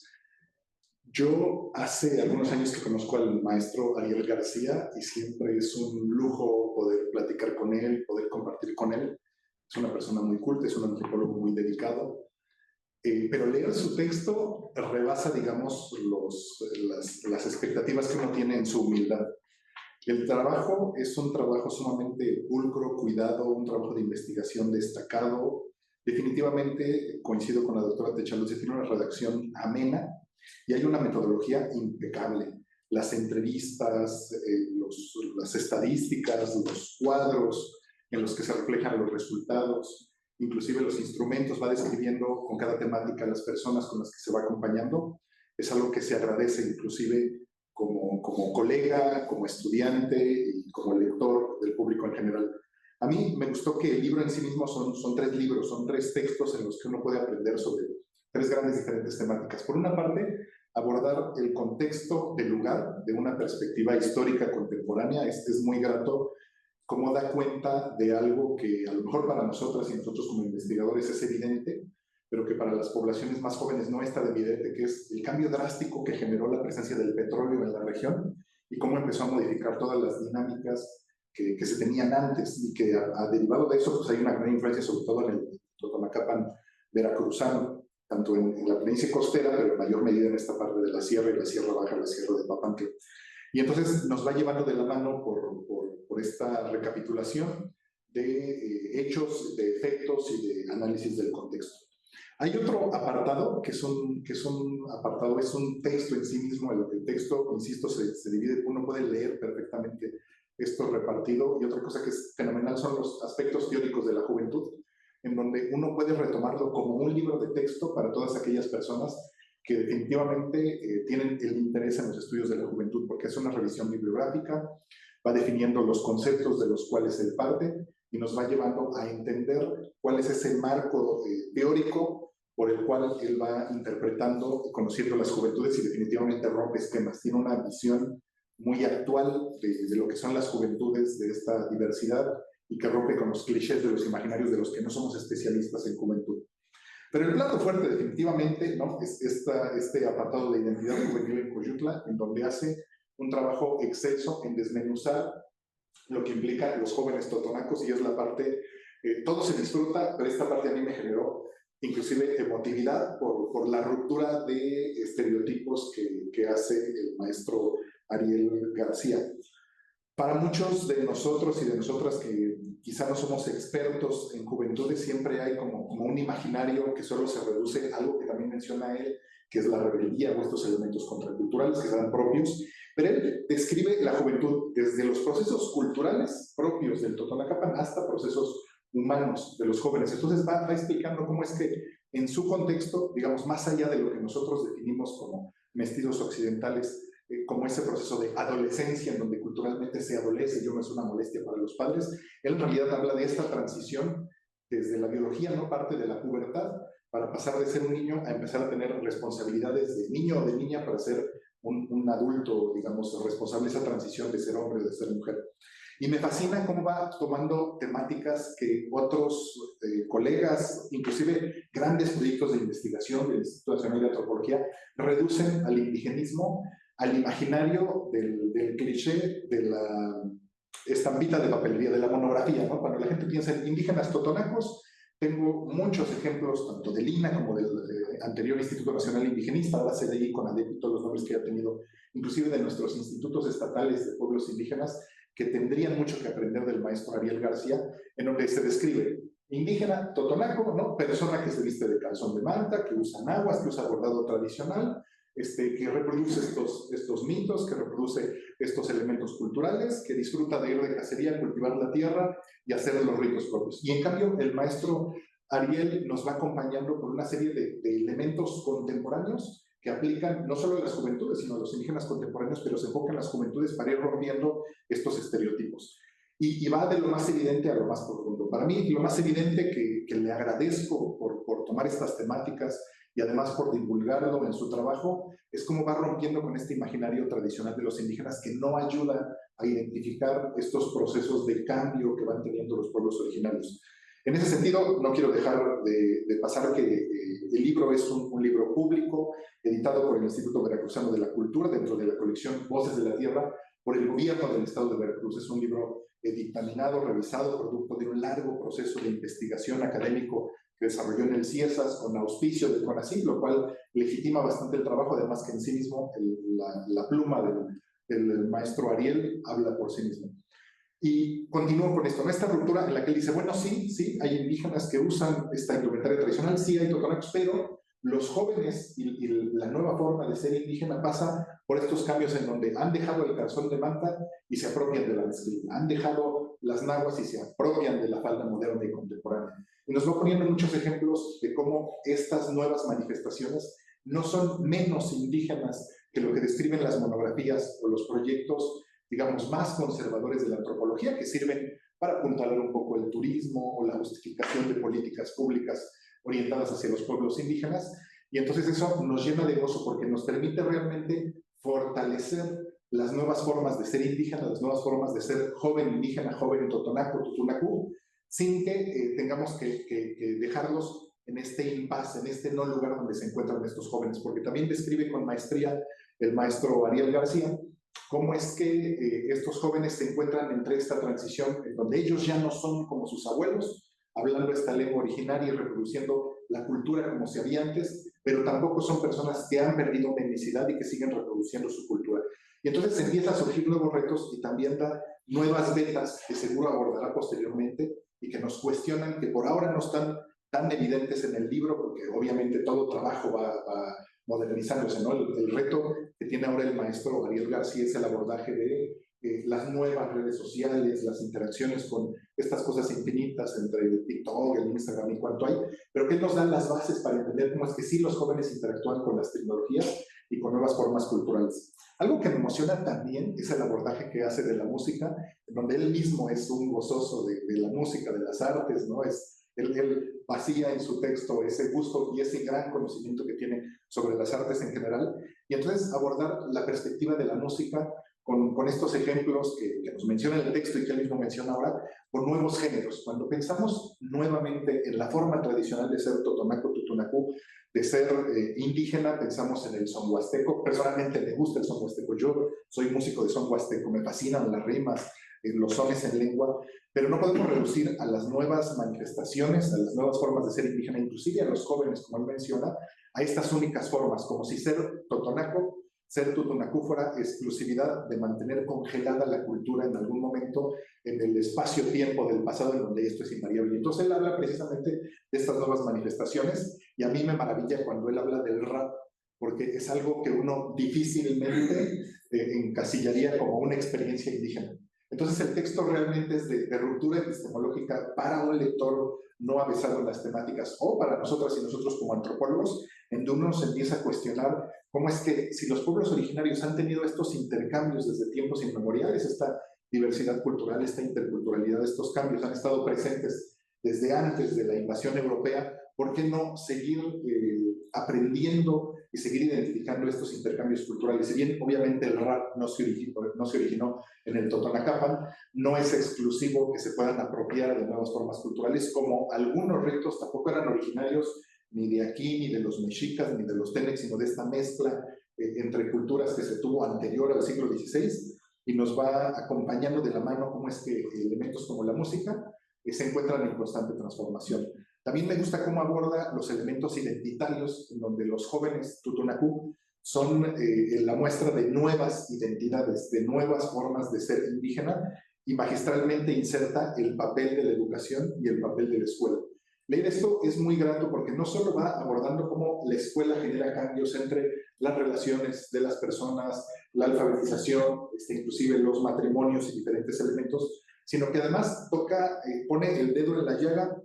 Yo hace algunos años que conozco al maestro Ariel García y siempre es un lujo poder platicar con él, poder compartir con él. Es una persona muy culta, es un antropólogo muy dedicado, pero leer su texto rebasa, digamos, las expectativas que uno tiene en su humildad. El trabajo es un trabajo sumamente pulcro, cuidado, un trabajo de investigación destacado. Definitivamente coincido con la doctora Techalozzi, tiene una redacción amena y hay una metodología impecable. Las entrevistas, las estadísticas, los cuadros en los que se reflejan los resultados, inclusive los instrumentos, va describiendo con cada temática las personas con las que se va acompañando. Es algo que se agradece inclusive como colega, como estudiante y como lector del público en general. A mí me gustó que el libro en sí mismo son 3 libros, son 3 textos en los que uno puede aprender sobre 3 grandes diferentes temáticas. Por una parte, abordar el contexto del lugar de una perspectiva histórica contemporánea. Es muy grato cómo da cuenta de algo que a lo mejor para nosotras y nosotros como investigadores es evidente, pero que para las poblaciones más jóvenes no es tan evidente, que es el cambio drástico que generó la presencia del petróleo en la región y cómo empezó a modificar todas las dinámicas que se tenían antes y que derivado de eso pues hay una gran influencia sobre todo en el Totonacapan veracruzano, tanto en la planicie costera, pero en mayor medida en esta parte de la sierra y la sierra baja, la sierra de Papantla. Y entonces nos va llevando de la mano por esta recapitulación de hechos, de efectos y de análisis del contexto. Hay otro apartado que es un apartado, es un texto en sí mismo, en lo que el texto, insisto, se divide, uno puede leer perfectamente esto repartido, y otra cosa que es fenomenal son los aspectos teóricos de la juventud, en donde uno puede retomarlo como un libro de texto para todas aquellas personas que definitivamente tienen el interés en los estudios de la juventud, porque es una revisión bibliográfica, va definiendo los conceptos de los cuales él parte y nos va llevando a entender cuál es ese marco teórico por el cual él va interpretando y conociendo las juventudes y definitivamente rompe esquemas. Tiene una visión muy actual de lo que son las juventudes, de esta diversidad, y que rompe con los clichés de los imaginarios de los que no somos especialistas en juventud. Pero el plato fuerte definitivamente, ¿no?, es este apartado de identidad juvenil en Coyutla, en donde hace un trabajo excelso en desmenuzar lo que implica los jóvenes totonacos, y es la parte, todo se disfruta, pero esta parte a mí me generó inclusive emotividad por la ruptura de estereotipos que hace el maestro Ariel García. Para muchos de nosotros y de nosotras que quizá no somos expertos en juventudes, siempre hay como un imaginario que solo se reduce a algo que también menciona él, que es la rebeldía o estos elementos contraculturales que serán propios, pero él describe la juventud desde los procesos culturales propios del Totonacapan hasta procesos humanos de los jóvenes. Entonces va explicando cómo es que en su contexto, digamos, más allá de lo que nosotros definimos como mestizos occidentales, como ese proceso de adolescencia en donde culturalmente se adolece y no es una molestia para los padres. Él en realidad habla de esta transición desde la biología, no parte de la pubertad, para pasar de ser un niño a empezar a tener responsabilidades de niño o de niña para ser un adulto, digamos, responsable de esa transición de ser hombre o de ser mujer. Y me fascina cómo va tomando temáticas que otros colegas, inclusive grandes proyectos de investigación del Instituto Nacional de Antropología, reducen al indigenismo, al imaginario del cliché de la estampita de papelería, de la monografía, ¿no? Cuando la gente piensa en indígenas totonacos, tengo muchos ejemplos, tanto del INA como del anterior Instituto Nacional Indigenista, ahora CDI, con ADEP y todos los nombres que ha tenido, inclusive de nuestros institutos estatales de pueblos indígenas, que tendrían mucho que aprender del maestro Ariel García, en donde se describe indígena totonaco, ¿no? Persona que se viste de calzón de manta, que usa nahuas, que usa bordado tradicional, que reproduce estos mitos, que reproduce estos elementos culturales, que disfruta de ir de cacería, cultivar la tierra y hacer los ritos propios. Y en cambio, el maestro Ariel nos va acompañando por una serie de elementos contemporáneos que aplican no solo a las juventudes, sino a los indígenas contemporáneos, pero se enfocan en las juventudes para ir rompiendo estos estereotipos. Y va de lo más evidente a lo más profundo. Para mí, lo más evidente que le agradezco por tomar estas temáticas y además por divulgarlo en su trabajo, es cómo va rompiendo con este imaginario tradicional de los indígenas que no ayuda a identificar estos procesos de cambio que van teniendo los pueblos originarios. En ese sentido, no quiero dejar de pasar que el libro es un libro público, editado por el Instituto Veracruzano de la Cultura, dentro de la colección Voces de la Tierra, por el gobierno del estado de Veracruz. Es un libro dictaminado, revisado, producto de un largo proceso de investigación académico que desarrolló en el CIESAS con auspicio del CONACYT, lo cual legitima bastante el trabajo, además que en sí mismo la pluma del maestro Ariel habla por sí mismo. Y continúo con esto, ¿no? Esta ruptura en la que él dice, bueno, sí, hay indígenas que usan esta indumentaria tradicional, sí hay totonacos, pero los jóvenes y la nueva forma de ser indígena pasa por estos cambios en donde han dejado el calzón de manta y se apropian de la mezclilla, han dejado las nahuas y se apropian de la falda moderna y contemporánea. Y nos va poniendo muchos ejemplos de cómo estas nuevas manifestaciones no son menos indígenas que lo que describen las monografías o los proyectos, digamos, más conservadores de la antropología, que sirven para apuntalar un poco el turismo o la justificación de políticas públicas orientadas hacia los pueblos indígenas. Y entonces eso nos llena de gozo porque nos permite realmente fortalecer las nuevas formas de ser indígena, las nuevas formas de ser joven indígena, joven totonaco, tutunacú, sin que tengamos que dejarlos en este impasse, en este no lugar donde se encuentran estos jóvenes, porque también describe con maestría el maestro Ariel García cómo es que estos jóvenes se encuentran entre esta transición en donde ellos ya no son como sus abuelos, hablando esta lengua originaria y reproduciendo la cultura como se había antes, pero tampoco son personas que han perdido una etnicidad y que siguen reproduciendo su cultura. Y entonces empieza a surgir nuevos retos y también da nuevas vetas que seguro abordará posteriormente y que nos cuestionan, que por ahora no están tan evidentes en el libro, porque obviamente todo trabajo va modernizándose, ¿no? El reto que tiene ahora el maestro Ariel García es el abordaje de las nuevas redes sociales, las interacciones con estas cosas infinitas entre el TikTok, el Instagram y cuanto hay, pero que nos dan las bases para entender cómo es que sí los jóvenes interactúan con las tecnologías y con nuevas formas culturales. Algo que me emociona también es el abordaje que hace de la música, donde él mismo es un gozoso de la música, de las artes, ¿no? Él vacía en su texto ese gusto y ese gran conocimiento que tiene sobre las artes en general, y entonces abordar la perspectiva de la música con estos ejemplos que nos menciona el texto y que él mismo menciona ahora, con nuevos géneros. Cuando pensamos nuevamente en la forma tradicional de ser totonaco, tutunacú, de ser indígena, pensamos en el son huasteco. Personalmente me gusta el son huasteco, yo soy músico de son huasteco, me fascinan las rimas, los sones en lengua, pero no podemos reducir a las nuevas manifestaciones, a las nuevas formas de ser indígena, inclusive a los jóvenes, como él menciona, a estas únicas formas, como si ser totonaco, ser tutunacú fuera exclusividad de mantener congelada la cultura en algún momento en el espacio-tiempo del pasado en donde esto es invariable. Entonces él habla precisamente de estas nuevas manifestaciones y a mí me maravilla cuando él habla del rap, porque es algo que uno difícilmente encasillaría como una experiencia indígena. Entonces el texto realmente es de ruptura epistemológica para un lector no avesado en las temáticas, o para nosotras y nosotros como antropólogos, en donde uno se empieza a cuestionar cómo es que si los pueblos originarios han tenido estos intercambios desde tiempos inmemoriales, esta diversidad cultural, esta interculturalidad, estos cambios han estado presentes desde antes de la invasión europea, ¿por qué no seguir aprendiendo y seguir identificando estos intercambios culturales? Si bien obviamente el rap no se originó en el Totonacapan, no es exclusivo que se puedan apropiar de nuevas formas culturales, como algunos ritos tampoco eran originarios ni de aquí, ni de los mexicas, ni de los tenecs, sino de esta mezcla entre culturas que se tuvo anterior al siglo XVI, y nos va acompañando de la mano cómo es que elementos como la música se encuentran en constante transformación. También me gusta cómo aborda los elementos identitarios, en donde los jóvenes Tutunacú son la muestra de nuevas identidades, de nuevas formas de ser indígena, y magistralmente inserta el papel de la educación y el papel de la escuela. Leer esto es muy grato porque no solo va abordando cómo la escuela genera cambios entre las relaciones de las personas, la alfabetización, inclusive los matrimonios y diferentes elementos, sino que además pone el dedo en la llaga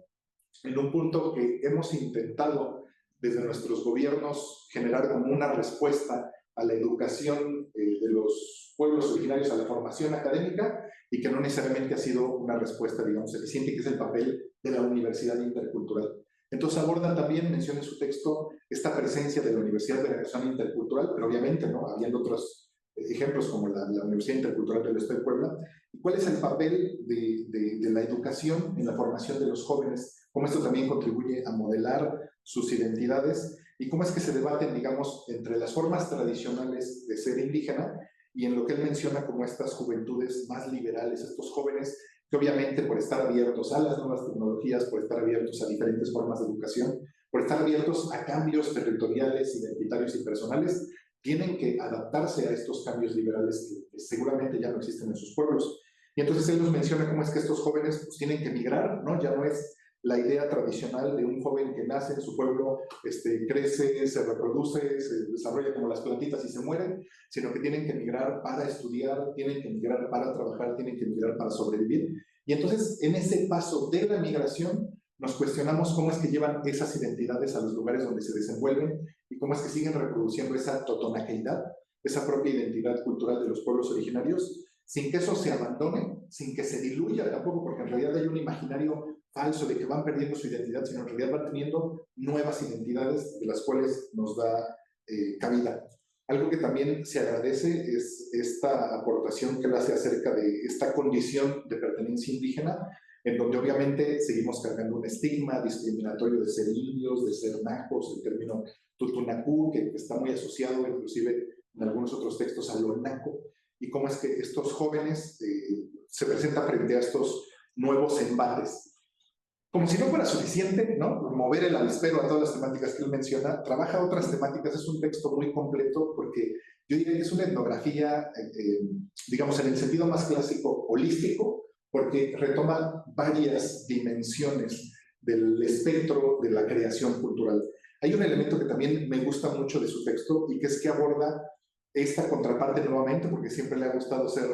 en un punto que hemos intentado desde nuestros gobiernos generar como una respuesta a la educación de los pueblos originarios, a la formación académica, y que no necesariamente ha sido una respuesta, digamos, eficiente, que es el papel de la universidad intercultural. Entonces aborda también, menciona en su texto, esta presencia de la Universidad Veracruzana Intercultural, pero obviamente, ¿no?, habiendo otros ejemplos como la Universidad Intercultural del Estado de Puebla. ¿Y cuál es el papel de la educación en la formación de los jóvenes? Cómo esto también contribuye a modelar sus identidades y cómo es que se debaten, digamos, entre las formas tradicionales de ser indígena y en lo que él menciona como estas juventudes más liberales, estos jóvenes que obviamente por estar abiertos a las nuevas tecnologías, por estar abiertos a diferentes formas de educación, por estar abiertos a cambios territoriales, identitarios y personales, tienen que adaptarse a estos cambios liberales que seguramente ya no existen en sus pueblos. Y entonces él nos menciona cómo es que estos jóvenes pues, tienen que migrar, ¿no? Ya no es la idea tradicional de un joven que nace en su pueblo, crece, se reproduce, se desarrolla como las plantitas y se mueren, sino que tienen que migrar para estudiar, tienen que migrar para trabajar, tienen que migrar para sobrevivir. Y entonces, en ese paso de la migración, nos cuestionamos cómo es que llevan esas identidades a los lugares donde se desenvuelven y cómo es que siguen reproduciendo esa totonaqueidad, esa propia identidad cultural de los pueblos originarios, sin que eso se abandone, sin que se diluya tampoco, porque en realidad hay un imaginario falso de que van perdiendo su identidad, sino en realidad van teniendo nuevas identidades de las cuales nos da cabida. Algo que también se agradece es esta aportación que él hace acerca de esta condición de pertenencia indígena, en donde obviamente seguimos cargando un estigma discriminatorio de ser indios, de ser nacos, el término tutunacú, que está muy asociado inclusive en algunos otros textos a lo naco, y cómo es que estos jóvenes se presentan frente a estos nuevos embates. Como si no fuera suficiente, ¿no?, mover el avispero a todas las temáticas que él menciona, trabaja otras temáticas. Es un texto muy completo porque yo diría que es una etnografía, digamos, en el sentido más clásico, holístico, porque retoma varias dimensiones del espectro de la creación cultural. Hay un elemento que también me gusta mucho de su texto y que es que aborda esta contraparte nuevamente, porque siempre le ha gustado ser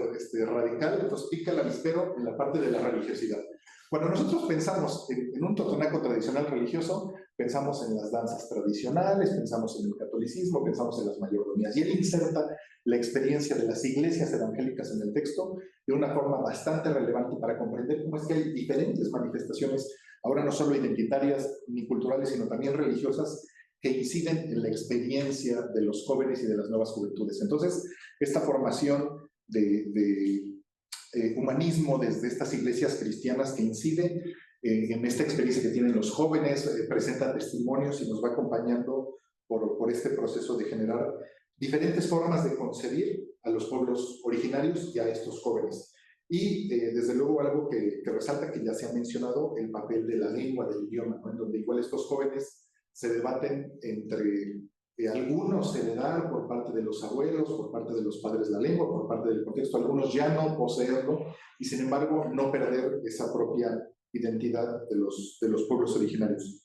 radical, entonces pica el avispero en la parte de la religiosidad. Cuando nosotros pensamos en un totonaco tradicional religioso, pensamos en las danzas tradicionales, pensamos en el catolicismo, pensamos en las mayordomías, y él inserta la experiencia de las iglesias evangélicas en el texto de una forma bastante relevante para comprender cómo es que hay diferentes manifestaciones, ahora no solo identitarias ni culturales, sino también religiosas, que inciden en la experiencia de los jóvenes y de las nuevas juventudes. Entonces, esta formación de humanismo desde estas iglesias cristianas que incide en esta experiencia que tienen los jóvenes, presenta testimonios y nos va acompañando por este proceso de generar diferentes formas de concebir a los pueblos originarios y a estos jóvenes. Y desde luego algo que resalta, que ya se ha mencionado, el papel de la lengua, del idioma, ¿no?, en donde igual estos jóvenes se debaten entre algunos heredar por parte de los abuelos, por parte de los padres la lengua, por parte del contexto, algunos ya no poseerlo, y sin embargo no perder esa propia identidad de los pueblos originarios.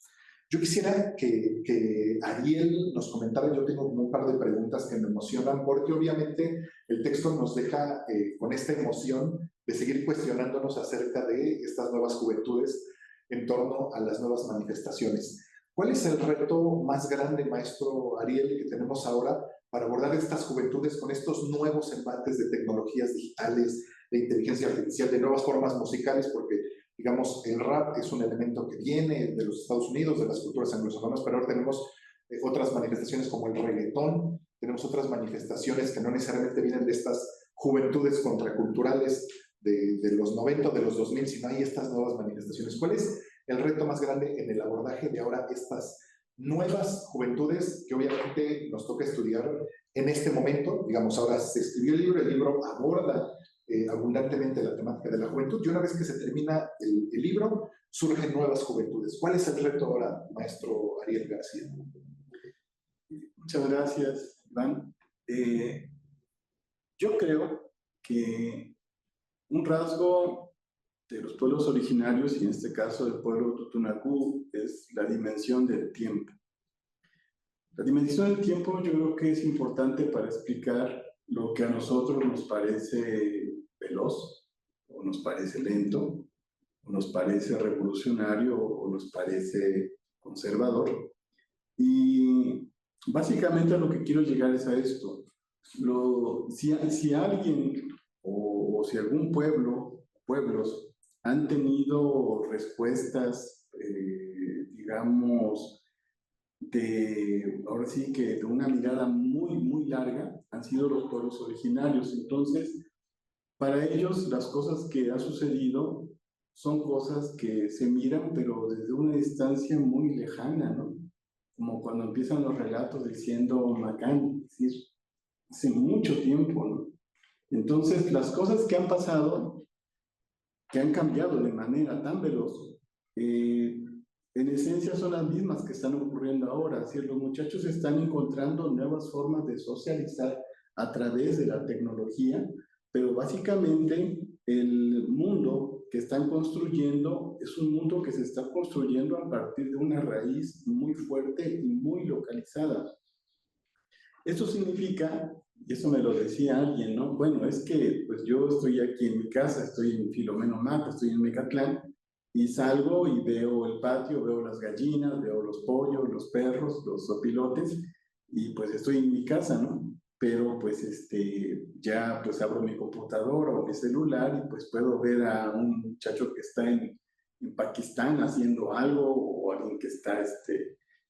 Yo quisiera que Ariel nos comentara, yo tengo como un par de preguntas que me emocionan, porque obviamente el texto nos deja con esta emoción de seguir cuestionándonos acerca de estas nuevas juventudes, en torno a las nuevas manifestaciones. ¿Cuál es el reto más grande, maestro Ariel, que tenemos ahora para abordar estas juventudes con estos nuevos embates de tecnologías digitales, de inteligencia artificial, de nuevas formas musicales? Porque, digamos, el rap es un elemento que viene de los Estados Unidos, de las culturas anglosajonas, pero ahora tenemos otras manifestaciones como el reggaetón, tenemos otras manifestaciones que no necesariamente vienen de estas juventudes contraculturales de los 90 o de los 2000, sino hay estas nuevas manifestaciones. ¿Cuál es el reto más grande en el abordaje de ahora estas nuevas juventudes que obviamente nos toca estudiar en este momento? Digamos, ahora se escribió el libro aborda abundantemente la temática de la juventud, y una vez que se termina el libro, surgen nuevas juventudes. ¿Cuál es el reto ahora, maestro Ariel García? Muchas gracias, Iván. Yo creo que un rasgo de los pueblos originarios, y en este caso del pueblo Totonacú, es la dimensión del tiempo. La dimensión del tiempo yo creo que es importante para explicar lo que a nosotros nos parece veloz, o nos parece lento, o nos parece revolucionario, o nos parece conservador. Y básicamente a lo que quiero llegar es a esto. Si alguien o si algún pueblos han tenido respuestas, digamos, ahora sí que de una mirada muy larga, han sido los pueblos originarios. Entonces, para ellos las cosas que han sucedido son cosas que se miran, pero desde una distancia muy lejana, ¿no? Como cuando empiezan los relatos diciendo Macán, es decir, hace mucho tiempo, ¿no? Entonces, las cosas que han pasado, que han cambiado de manera tan veloz, en esencia son las mismas que están ocurriendo ahora. Es decir, los muchachos están encontrando nuevas formas de socializar a través de la tecnología, pero básicamente el mundo que están construyendo es un mundo que se está construyendo a partir de una raíz muy fuerte y muy localizada. Eso significa, y eso me lo decía alguien, ¿no? Bueno, es que pues yo estoy aquí en mi casa, estoy en Filomeno Mata, estoy en Mecatlán, y salgo y veo el patio, veo las gallinas, veo los pollos, los perros, los zopilotes, y pues estoy en mi casa, ¿no? Pero pues ya pues abro mi computadora o mi celular y pues puedo ver a un muchacho que está en Pakistán haciendo algo, o alguien que está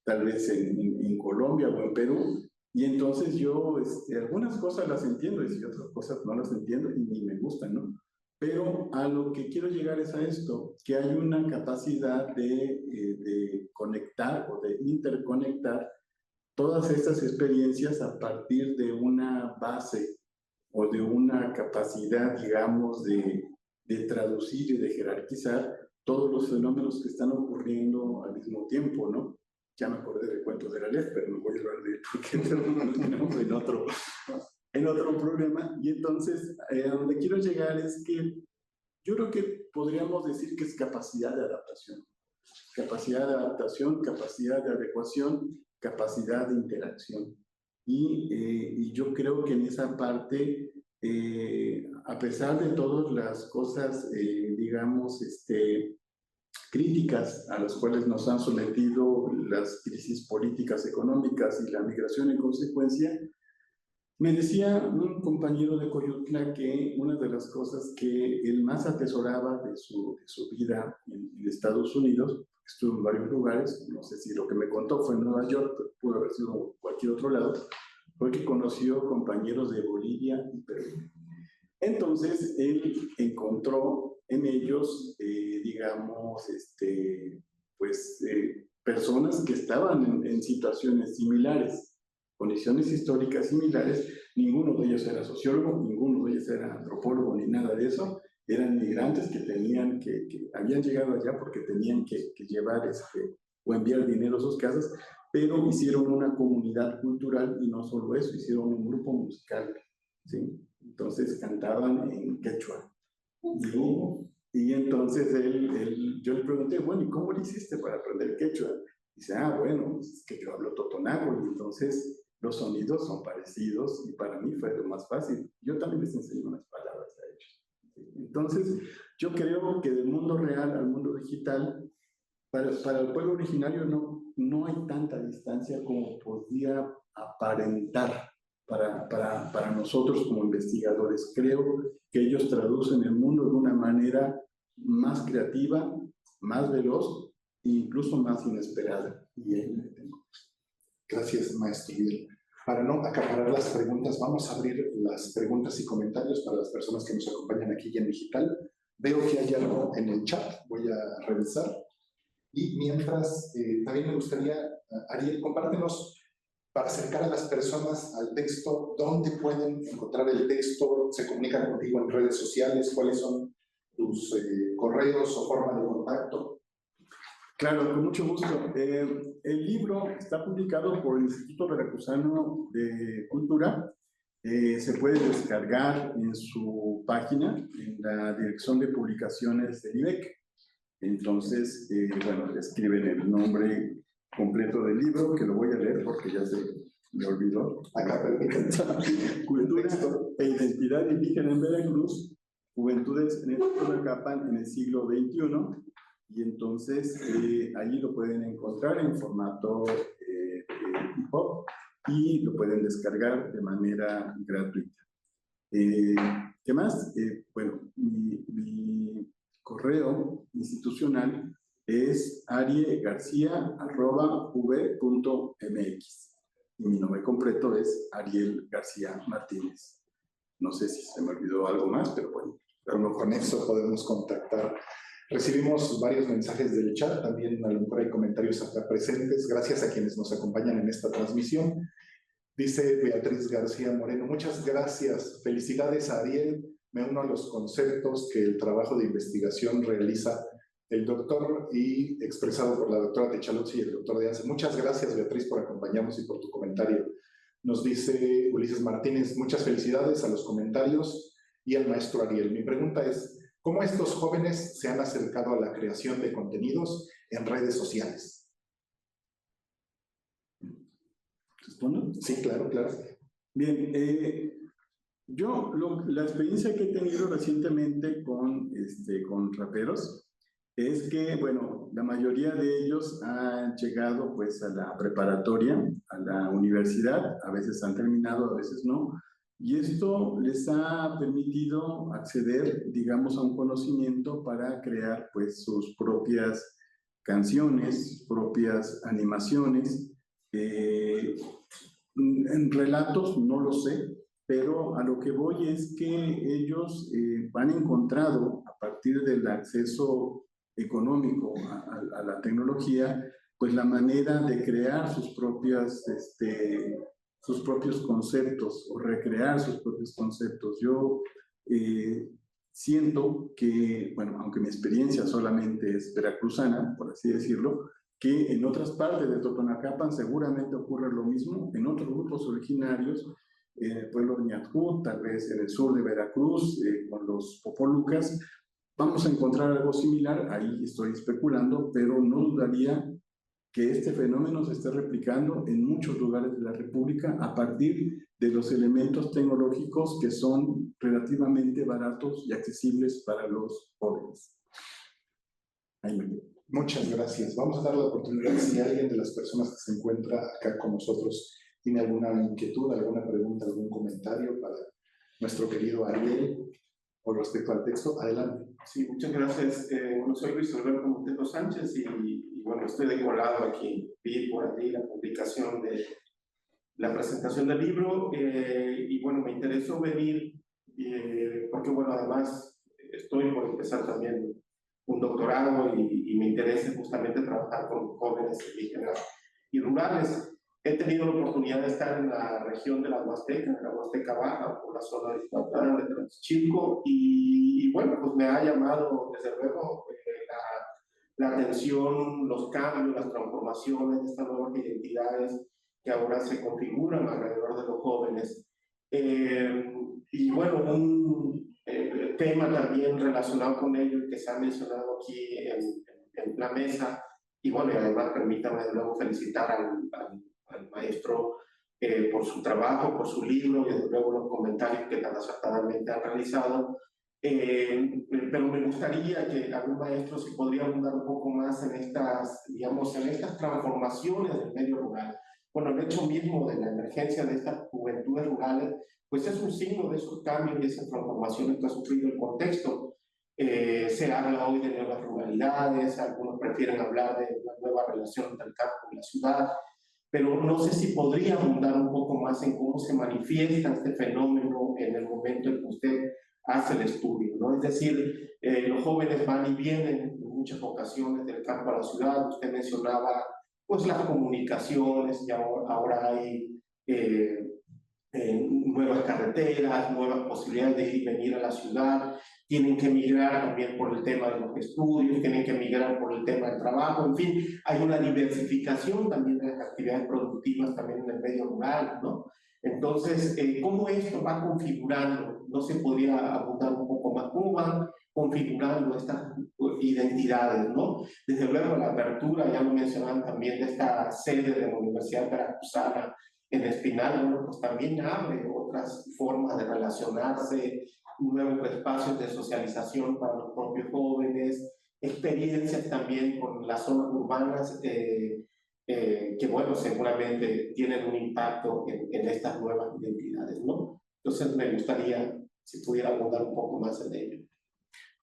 tal vez en Colombia o en Perú. Y entonces yo algunas cosas las entiendo y otras cosas no las entiendo y ni me gustan, ¿no? Pero a lo que quiero llegar es a esto, que hay una capacidad de conectar o de interconectar todas estas experiencias a partir de una base o de una capacidad, digamos, de traducir y de jerarquizar todos los fenómenos que están ocurriendo al mismo tiempo, ¿no? Ya me acordé del cuento de la Lef, pero no voy a hablar de él porque lo tenemos en otro programa. Y entonces, a donde quiero llegar es que yo creo que podríamos decir que es capacidad de adaptación. Capacidad de adaptación, capacidad de adecuación, capacidad de interacción. Y yo creo que en esa parte, a pesar de todas las cosas, digamos, críticas a las cuales nos han sometido las crisis políticas, económicas y la migración en consecuencia, me decía un compañero de Coyutla que una de las cosas que él más atesoraba de su vida en Estados Unidos, estuvo en varios lugares, no sé si lo que me contó fue en Nueva York, pero pudo haber sido en cualquier otro lado, fue que conoció compañeros de Bolivia y Perú. Entonces, él encontró en ellos, digamos, personas que estaban en situaciones similares, condiciones históricas similares. Ninguno de ellos era sociólogo, ninguno de ellos era antropólogo, ni nada de eso. Eran migrantes que habían llegado allá porque tenían que llevar o enviar dinero a sus casas, pero hicieron una comunidad cultural y no solo eso, hicieron un grupo musical, ¿sí? Entonces cantaban en quechua. Y entonces yo le pregunté, bueno, ¿y cómo lo hiciste para aprender quechua? Dice, bueno, es que yo hablo totonaco y entonces los sonidos son parecidos y para mí fue lo más fácil. Yo también les enseño unas palabras a ellos. Entonces, yo creo que del mundo real al mundo digital Para el pueblo originario no hay tanta distancia como podría aparentar para nosotros como investigadores. Creo que ellos traducen el mundo de una manera más creativa, más veloz e incluso más inesperada. Y ahí me detengo. Gracias, maestro Ariel. Para no acaparar las preguntas, vamos a abrir las preguntas y comentarios para las personas que nos acompañan aquí en digital. Veo que hay algo en el chat, voy a revisar. Y mientras, también me gustaría, Ariel, compártenos para acercar a las personas al texto, dónde pueden encontrar el texto, se comunican contigo en redes sociales, cuáles son tus correos o forma de contacto. Claro, con mucho gusto. El libro está publicado por el Instituto Veracruzano de Cultura. Se puede descargar en su página, en la dirección de publicaciones del IBEC. Entonces, bueno, escriben el nombre completo del libro, que lo voy a leer porque ya se me olvidó. Acá, permítanme. Cultura e identidad indígena en Veracruz, Juventudes en el Totonacapan en el siglo XXI. Y entonces, allí lo pueden encontrar en formato EPUB y lo pueden descargar de manera gratuita. ¿Qué más? Bueno, mi correo institucional es ariegarcia@v.mx y mi nombre completo es Ariel García Martínez. No sé si se me olvidó algo más, pero bueno. Pero con eso podemos contactar. Recibimos varios mensajes del chat, también a lo mejor hay comentarios acá presentes. Gracias a quienes nos acompañan en esta transmisión. Dice Beatriz García Moreno, muchas gracias, felicidades a Ariel, me uno a los conceptos que el trabajo de investigación realiza el doctor y expresado por la doctora Techalozzi y el doctor Deance. Muchas gracias, Beatriz, por acompañarnos y por tu comentario. Nos dice Ulises Martínez, muchas felicidades a los comentarios y al maestro Ariel. Mi pregunta es, ¿cómo estos jóvenes se han acercado a la creación de contenidos en redes sociales? ¿Respondo? Sí, claro, claro. Bien, yo la experiencia que he tenido recientemente con raperos es que, bueno, la mayoría de ellos han llegado pues a la preparatoria, a la universidad, a veces han terminado, a veces no, y esto les ha permitido acceder, digamos, a un conocimiento para crear pues sus propias canciones, propias animaciones, en relatos no lo sé, pero a lo que voy es que ellos han encontrado, a partir del acceso económico a la tecnología, pues la manera de crear sus propios conceptos o recrear sus propios conceptos. Yo siento que, bueno, aunque mi experiencia solamente es veracruzana, por así decirlo, que en otras partes de Totonacapan seguramente ocurre lo mismo, en otros grupos originarios, en el pueblo de Ñatjú, tal vez en el sur de Veracruz, con los Popolucas, vamos a encontrar algo similar, ahí estoy especulando, pero no dudaría que este fenómeno se esté replicando en muchos lugares de la República a partir de los elementos tecnológicos que son relativamente baratos y accesibles para los jóvenes. Ahí me quedo. Muchas gracias. Vamos a dar la oportunidad, si alguien de las personas que se encuentra acá con nosotros tiene alguna inquietud, alguna pregunta, algún comentario para nuestro querido Ariel o respecto al texto, adelante. Sí, muchas gracias. Bueno, soy Luis Alberto Montero Sánchez y bueno, estoy de colado aquí. Vi por allí la publicación de la presentación del libro y bueno, me interesó venir porque bueno, además estoy por empezar también un doctorado y me interesa justamente trabajar con jóvenes indígenas y rurales. He tenido la oportunidad de estar en la región de la Huasteca Baja, por la zona de Iztapalapa, de Transchilco, y bueno, pues me ha llamado desde luego la atención, los cambios, las transformaciones, estas nuevas identidades que ahora se configuran alrededor de los jóvenes. Y bueno, un tema también relacionado con ello que se ha mencionado aquí en la mesa, y bueno, y además permítame de nuevo felicitar al maestro por su trabajo, por su libro y desde luego los comentarios que tan acertadamente han realizado. Pero me gustaría que algún maestro se podría abundar un poco más en estas, digamos, en estas transformaciones del medio rural. Bueno, el hecho mismo de la emergencia de estas juventudes rurales, pues es un signo de esos cambios y esas transformaciones que ha sufrido el contexto. Se habla hoy de nuevas ruralidades, algunos prefieren hablar de una nueva relación entre el campo y la ciudad, pero no sé si podría abundar un poco más en cómo se manifiesta este fenómeno en el momento en que usted hace el estudio, ¿no? Es decir, los jóvenes van y vienen en muchas ocasiones del campo a la ciudad. Usted mencionaba pues las comunicaciones, y ahora hay nuevas carreteras, nuevas posibilidades de ir y venir a la ciudad, tienen que migrar también por el tema de los estudios, tienen que migrar por el tema del trabajo, en fin, hay una diversificación también de las actividades productivas también en el medio rural, ¿no? Entonces, ¿cómo esto va configurando? ¿No se podría abundar un poco más? ¿Cómo van configurando estas identidades, ¿no? Desde luego la apertura, ya lo mencionaban también, de esta sede de la Universidad Veracruzana en Espinal, bueno, pues también abre otras formas de relacionarse, nuevos espacios de socialización para los propios jóvenes, experiencias también con las zonas urbanas que, bueno, seguramente tienen un impacto en estas nuevas identidades, ¿no? Entonces me gustaría si pudiera abundar un poco más en ello.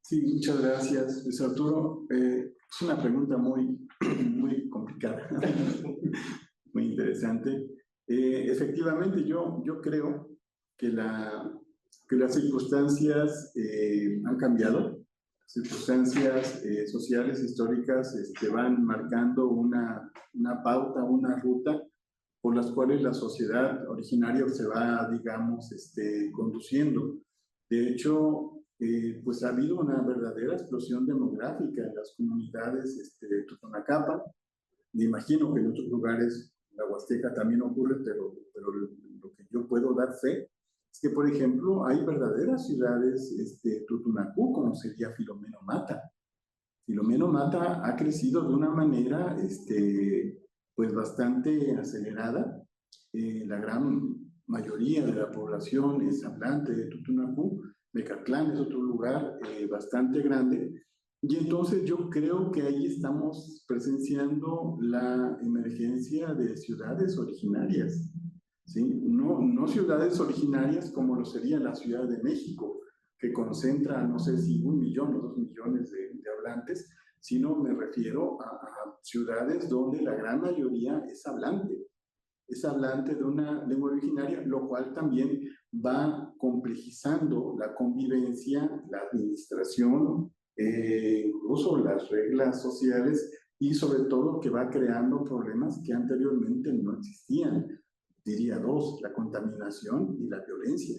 Sí, muchas gracias, Luis Arturo. Es una pregunta muy, muy complicada, muy interesante. Efectivamente, yo creo que las circunstancias han cambiado. Circunstancias sociales, históricas, van marcando una pauta, una ruta por las cuales la sociedad originaria se va, digamos, conduciendo. De hecho, pues ha habido una verdadera explosión demográfica en las comunidades de Totonacapan. Me imagino que en otros lugares, la Huasteca también ocurre, pero lo que yo puedo dar fe es que, por ejemplo, hay verdaderas ciudades, Tutunacú, como sería Filomeno Mata. Filomeno Mata ha crecido de una manera, pues bastante acelerada. La gran mayoría de la población es hablante de Tutunacú. Mecatlán es otro lugar bastante grande. Y entonces yo creo que ahí estamos presenciando la emergencia de ciudades originarias, ¿sí? No ciudades originarias como lo sería la Ciudad de México, que concentra, no sé si 1 millón o 2 millones de hablantes, sino me refiero a ciudades donde la gran mayoría es hablante de una lengua originaria, lo cual también va complejizando la convivencia, la administración, incluso las reglas sociales, y sobre todo que va creando problemas que anteriormente no existían. Diría 2, la contaminación y la violencia,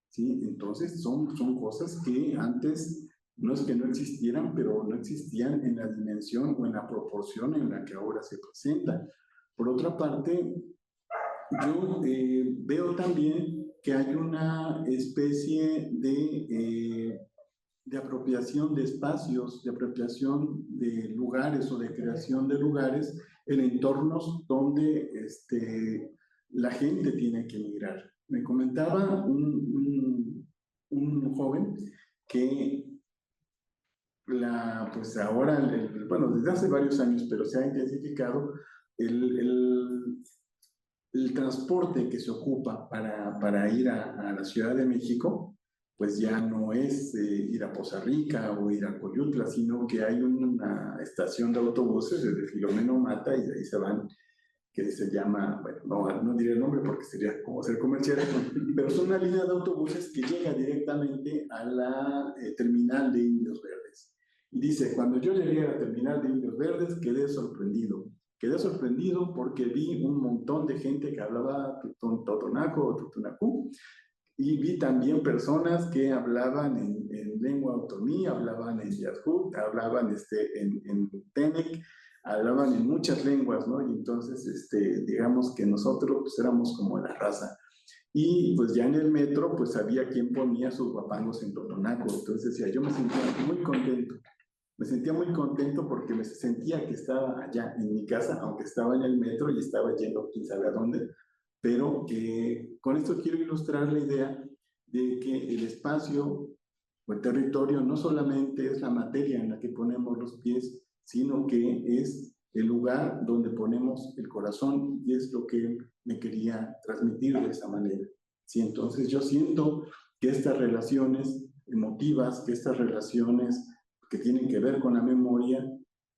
¿sí? Entonces son cosas que antes no es que no existieran, pero no existían en la dimensión o en la proporción en la que ahora se presentan. Por otra parte, yo veo también que hay una especie de apropiación de espacios, de apropiación de lugares o de creación de lugares en entornos donde la gente tiene que migrar. Me comentaba un joven que pues ahora, bueno, desde hace varios años, pero se ha intensificado el transporte que se ocupa para ir a la Ciudad de México, pues ya no es ir a Poza Rica o ir a Coyutla, sino que hay una estación de autobuses desde Filomeno Mata y de ahí se van, que se llama, bueno, no diré el nombre porque sería como ser comercial, pero es una línea de autobuses que llega directamente a la terminal de Indios Verdes. Y dice, cuando yo llegué a la terminal de Indios Verdes quedé sorprendido. Quedé sorprendido porque vi un montón de gente que hablaba totonaco o tutunacú, y vi también personas que hablaban en lengua otomí, hablaban en yajut, hablaban en tenec, hablaban en muchas lenguas, ¿no? Y entonces, digamos que nosotros pues, éramos como la raza. Y pues ya en el metro, pues había quien ponía sus guapangos en totonaco. Entonces decía, yo me sentía muy contento. Me sentía muy contento porque me sentía que estaba allá en mi casa, aunque estaba en el metro y estaba yendo quién sabe a dónde. Pero con esto quiero ilustrar la idea de que el espacio o el territorio no solamente es la materia en la que ponemos los pies, sino que es el lugar donde ponemos el corazón, y es lo que me quería transmitir de esa manera. Sí, entonces yo siento que estas relaciones emotivas, que estas relaciones que tienen que ver con la memoria,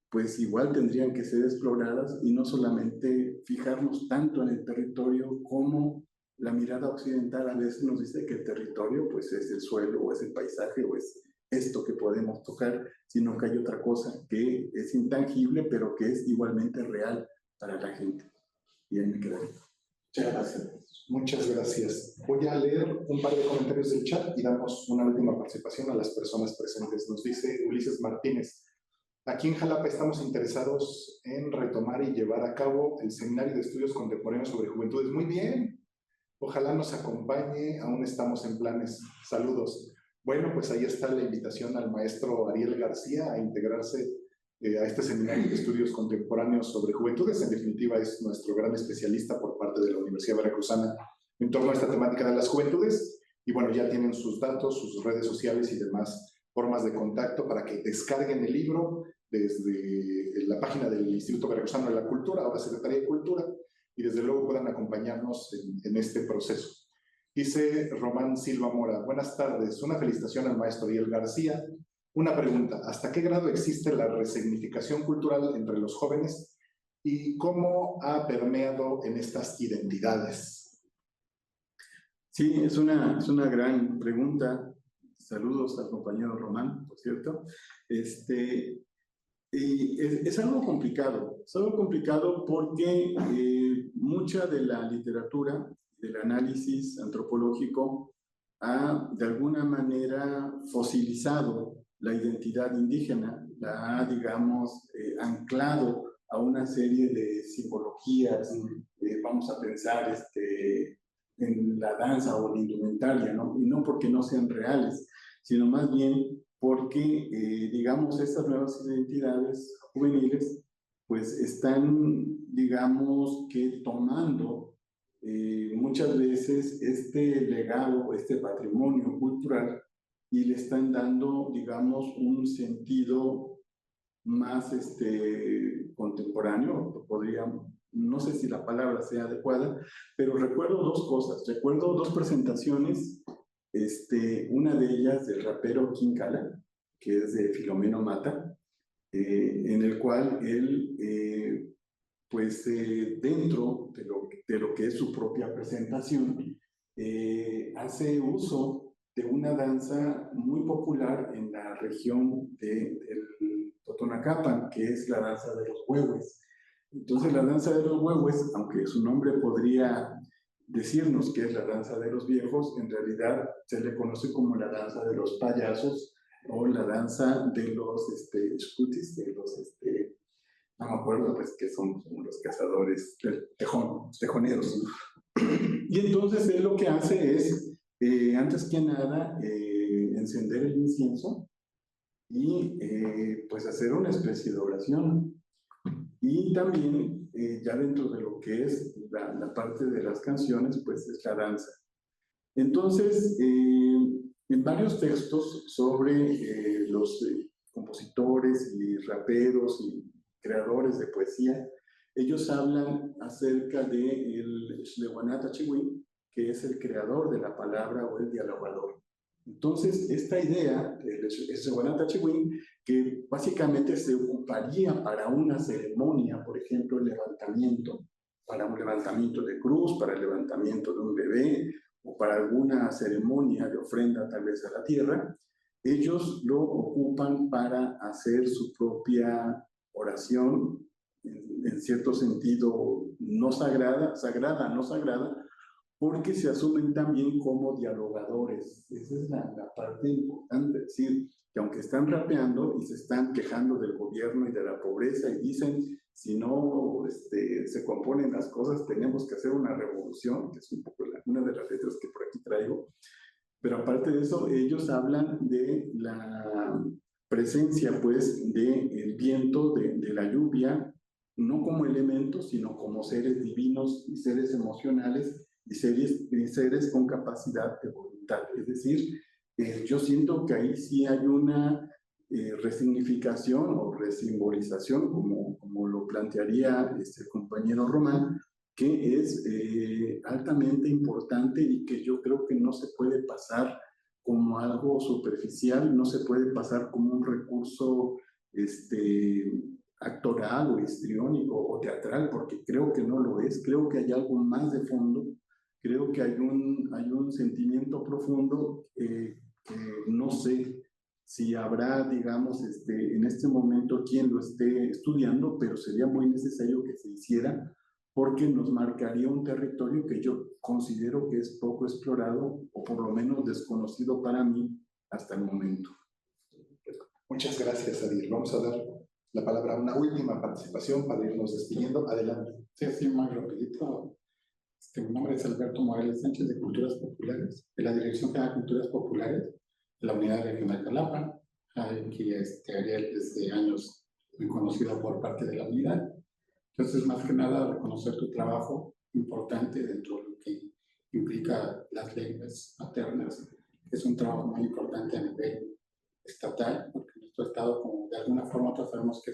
pues igual tendrían que ser exploradas y no solamente fijarnos tanto en el territorio como la mirada occidental a veces nos dice que el territorio pues es el suelo o es el paisaje o es esto que podemos tocar, sino que hay otra cosa que es intangible pero que es igualmente real para la gente. Y ahí me quedaré. Muchas gracias. Muchas gracias. Voy a leer un par de comentarios del chat y damos una última participación a las personas presentes. Nos dice Ulises Martínez: aquí en Jalapa estamos interesados en retomar y llevar a cabo el Seminario de Estudios Contemporáneos sobre Juventudes. Muy bien. Ojalá nos acompañe, aún estamos en planes. Saludos. Bueno, pues ahí está la invitación al maestro Ariel García a integrarse a este Seminario de Estudios Contemporáneos sobre Juventudes. En definitiva, es nuestro gran especialista por parte de la Universidad Veracruzana en torno a esta temática de las juventudes. Y bueno, ya tienen sus datos, sus redes sociales y demás formas de contacto para que descarguen el libro desde la página del Instituto Veracruzano de la Cultura, ahora Secretaría de Cultura, y desde luego puedan acompañarnos en este proceso. Dice Román Silva Mora: buenas tardes, una felicitación al maestro Ariel García. Una pregunta: ¿hasta qué grado existe la resignificación cultural entre los jóvenes y cómo ha permeado en estas identidades? Sí, es una gran pregunta. Saludos al compañero Román, por cierto. Y es algo complicado. Es algo complicado porque mucha de la literatura, del análisis antropológico, ha de alguna manera fosilizado la identidad indígena, la ha, digamos, anclado a una serie de simbologías. Vamos a pensar en la danza o la indumentaria, ¿no? Y no porque no sean reales, sino más bien porque, digamos, estas nuevas identidades juveniles, pues están, digamos, que tomando muchas veces este legado, este patrimonio cultural, y le están dando, digamos, un sentido más contemporáneo, podríamos, no sé si la palabra sea adecuada, pero recuerdo dos cosas. Recuerdo dos presentaciones, una de ellas del rapero King Kala, que es de Filomeno Mata, en el cual él, pues dentro de lo que es su propia presentación, hace uso de una danza muy popular en la región del Totonacapan, que es la danza de los huehues. Entonces la danza de los huehues, aunque su nombre podría decirnos que es la danza de los viejos, en realidad se le conoce como la danza de los payasos o la danza de los escutis, de los, no me acuerdo, pues que son como los cazadores del tejoneros. Y entonces él lo que hace es, antes que nada, encender el incienso y pues hacer una especie de oración. Y también, ya dentro de lo que es la parte de las canciones, pues es la danza. Entonces, en varios textos sobre los compositores y raperos y creadores de poesía, ellos hablan acerca del Xlehuanat Achihuin, que es el creador de la palabra o el dialogador. Entonces, esta idea del Xlehuanat Achihuin, que básicamente se ocuparía para una ceremonia, por ejemplo, el levantamiento, para un levantamiento de cruz, para el levantamiento de un bebé, o para alguna ceremonia de ofrenda tal vez a la tierra, ellos lo ocupan para hacer su propia oración, en cierto sentido no sagrada, no sagrada, porque se asumen también como dialogadores. Esa es la parte importante, es decir, que aunque están rapeando y se están quejando del gobierno y de la pobreza y dicen, si no se componen las cosas, tenemos que hacer una revolución, que es un poco una de las letras que por aquí traigo. Pero aparte de eso, ellos hablan de la presencia, pues, del viento, de la lluvia, no como elementos, sino como seres divinos y seres emocionales y seres con capacidad de voluntad. Es decir, yo siento que ahí sí hay una resignificación o resimbolización, como lo plantearía el compañero Román, que es altamente importante y que yo creo que no se puede pasar como algo superficial, no se puede pasar como un recurso actoral o histriónico o teatral, porque creo que no lo es, creo que hay algo más de fondo, creo que hay un sentimiento profundo que no sé si habrá, digamos, en este momento quien lo esté estudiando, pero sería muy necesario que se hiciera porque nos marcaría un territorio que yo considero que es poco explorado o por lo menos desconocido para mí hasta el momento. Muchas gracias, Ariel. Vamos a dar la palabra a una última participación para irnos despidiendo. Adelante. Sí, muy rapidito. Mi nombre es Alberto Morales Sánchez, de Culturas Populares, de la Dirección General de Culturas Populares, de la Unidad Regional Jalapa. Aquí Ariel desde años muy conocido por parte de la unidad. Entonces, más que nada, reconocer tu trabajo importante dentro de lo que implica las lenguas maternas. Es un trabajo muy importante a nivel estatal, porque nuestro estado, como de alguna forma u otra, sabemos que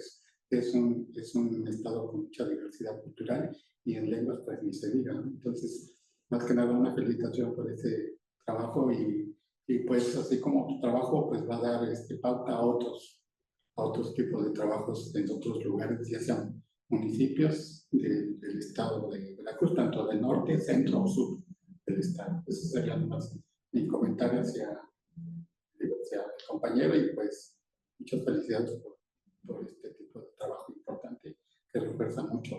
es un estado con mucha diversidad cultural y en lenguas pues ni se diga, ¿no? Entonces, más que nada una felicitación por ese trabajo y pues así como tu trabajo pues va a dar pauta a otros tipos de trabajos en otros lugares, ya sean municipios del estado de Veracruz, tanto del norte, centro o sur del estado. Eso sería más mi comentario hacia el compañero y pues muchas felicidades por este tipo de trabajo importante que refuerza mucho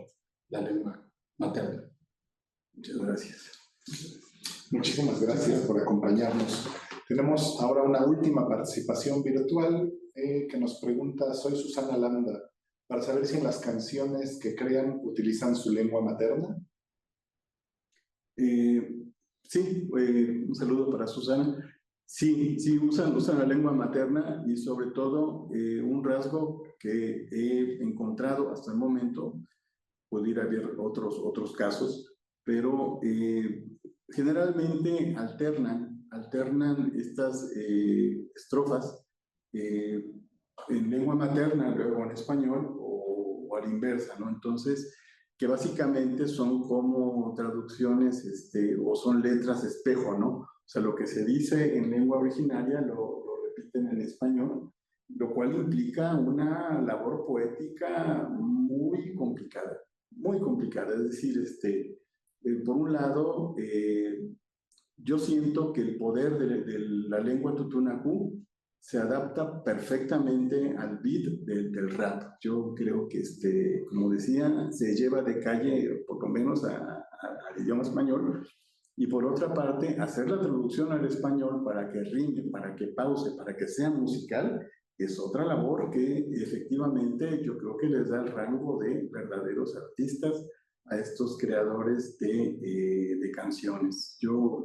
la lengua materna. Muchas gracias. Muchísimas gracias por acompañarnos. Tenemos ahora una última participación virtual que nos pregunta, soy Susana Landa, para saber si en las canciones que crean utilizan su lengua materna. Sí, un saludo para Susana. Sí, usan la lengua materna y sobre todo un rasgo que he encontrado hasta el momento, pudiera haber otros casos, pero generalmente alternan estas estrofas en lengua materna, luego en español o a la inversa, ¿no? Entonces, que básicamente son como traducciones o son letras espejo, ¿no? O sea, lo que se dice en lengua originaria lo repiten en español, lo cual implica una labor poética muy complicada, es decir, por un lado, yo siento que el poder de la lengua tutunacú se adapta perfectamente al beat del rap. Yo creo que, como decía, se lleva de calle, por lo menos al idioma español, y por otra parte, hacer la traducción al español para que rime, para que pause, para que sea musical, es otra labor que efectivamente yo creo que les da el rango de verdaderos artistas a estos creadores de canciones. Yo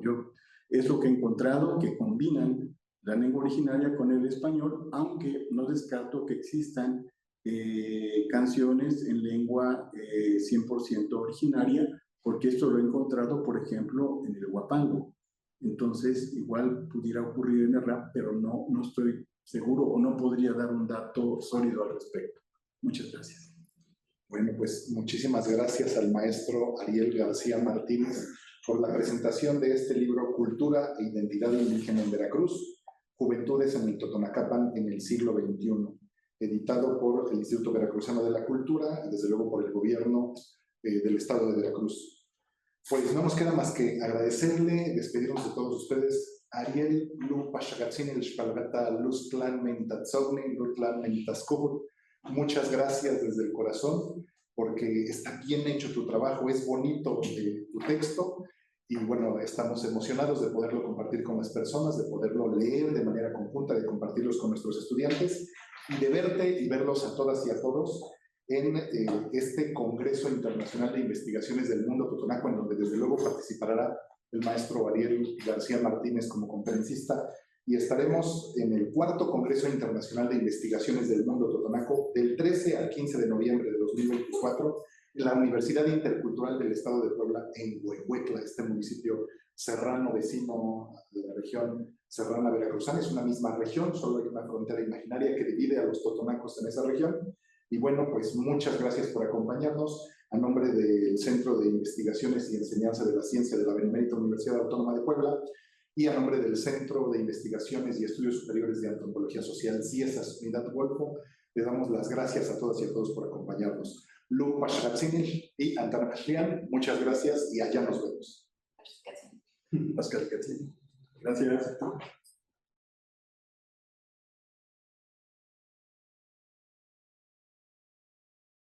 es lo que he encontrado, que combinan la lengua originaria con el español, aunque no descarto que existan canciones en lengua 100% originaria, porque esto lo he encontrado, por ejemplo, en el huapango. Entonces, igual pudiera ocurrir en el rap, pero no estoy seguro o no podría dar un dato sólido al respecto. Muchas gracias. Bueno, pues muchísimas gracias al maestro Ariel García Martínez por la presentación de este libro Cultura e Identidad Indígena en Veracruz, Juventudes en el Totonacapan en el siglo XXI, editado por el Instituto Veracruzano de la Cultura y desde luego por el gobierno del estado de Veracruz. Pues no nos queda más que agradecerle, despedirnos de todos ustedes. Ariel, Lu Pashagatzin, el Shpalgata, Luz Clan Mentatzogni, Luz Clan Mentazcubut. Muchas gracias desde el corazón, porque está bien hecho tu trabajo, es bonito tu texto, y bueno, estamos emocionados de poderlo compartir con las personas, de poderlo leer de manera conjunta, de compartirlos con nuestros estudiantes, y de verte y verlos a todas y a todos en este Congreso Internacional de Investigaciones del Mundo Totonaco, en donde desde luego participará el maestro Ariel García Martínez como conferencista, y estaremos en el 4º Congreso Internacional de Investigaciones del Mundo Totonaco del 13 al 15 de noviembre de 2024 la Universidad Intercultural del Estado de Puebla en Huehuetla, este municipio serrano vecino de la región serrana veracruzana. Es una misma región, solo hay una frontera imaginaria que divide a los totonacos en esa región. Y bueno, pues muchas gracias por acompañarnos. A nombre del Centro de Investigaciones y Enseñanza de la Ciencia de la Benemérita Universidad Autónoma de Puebla y a nombre del Centro de Investigaciones y Estudios Superiores de Antropología Social, CIESAS Unidad Golfo, le damos las gracias a todas y a todos por acompañarnos. Lu Pashratzinil y Antar Mashlian, muchas gracias y allá nos vemos. Pascal Catzini. Gracias.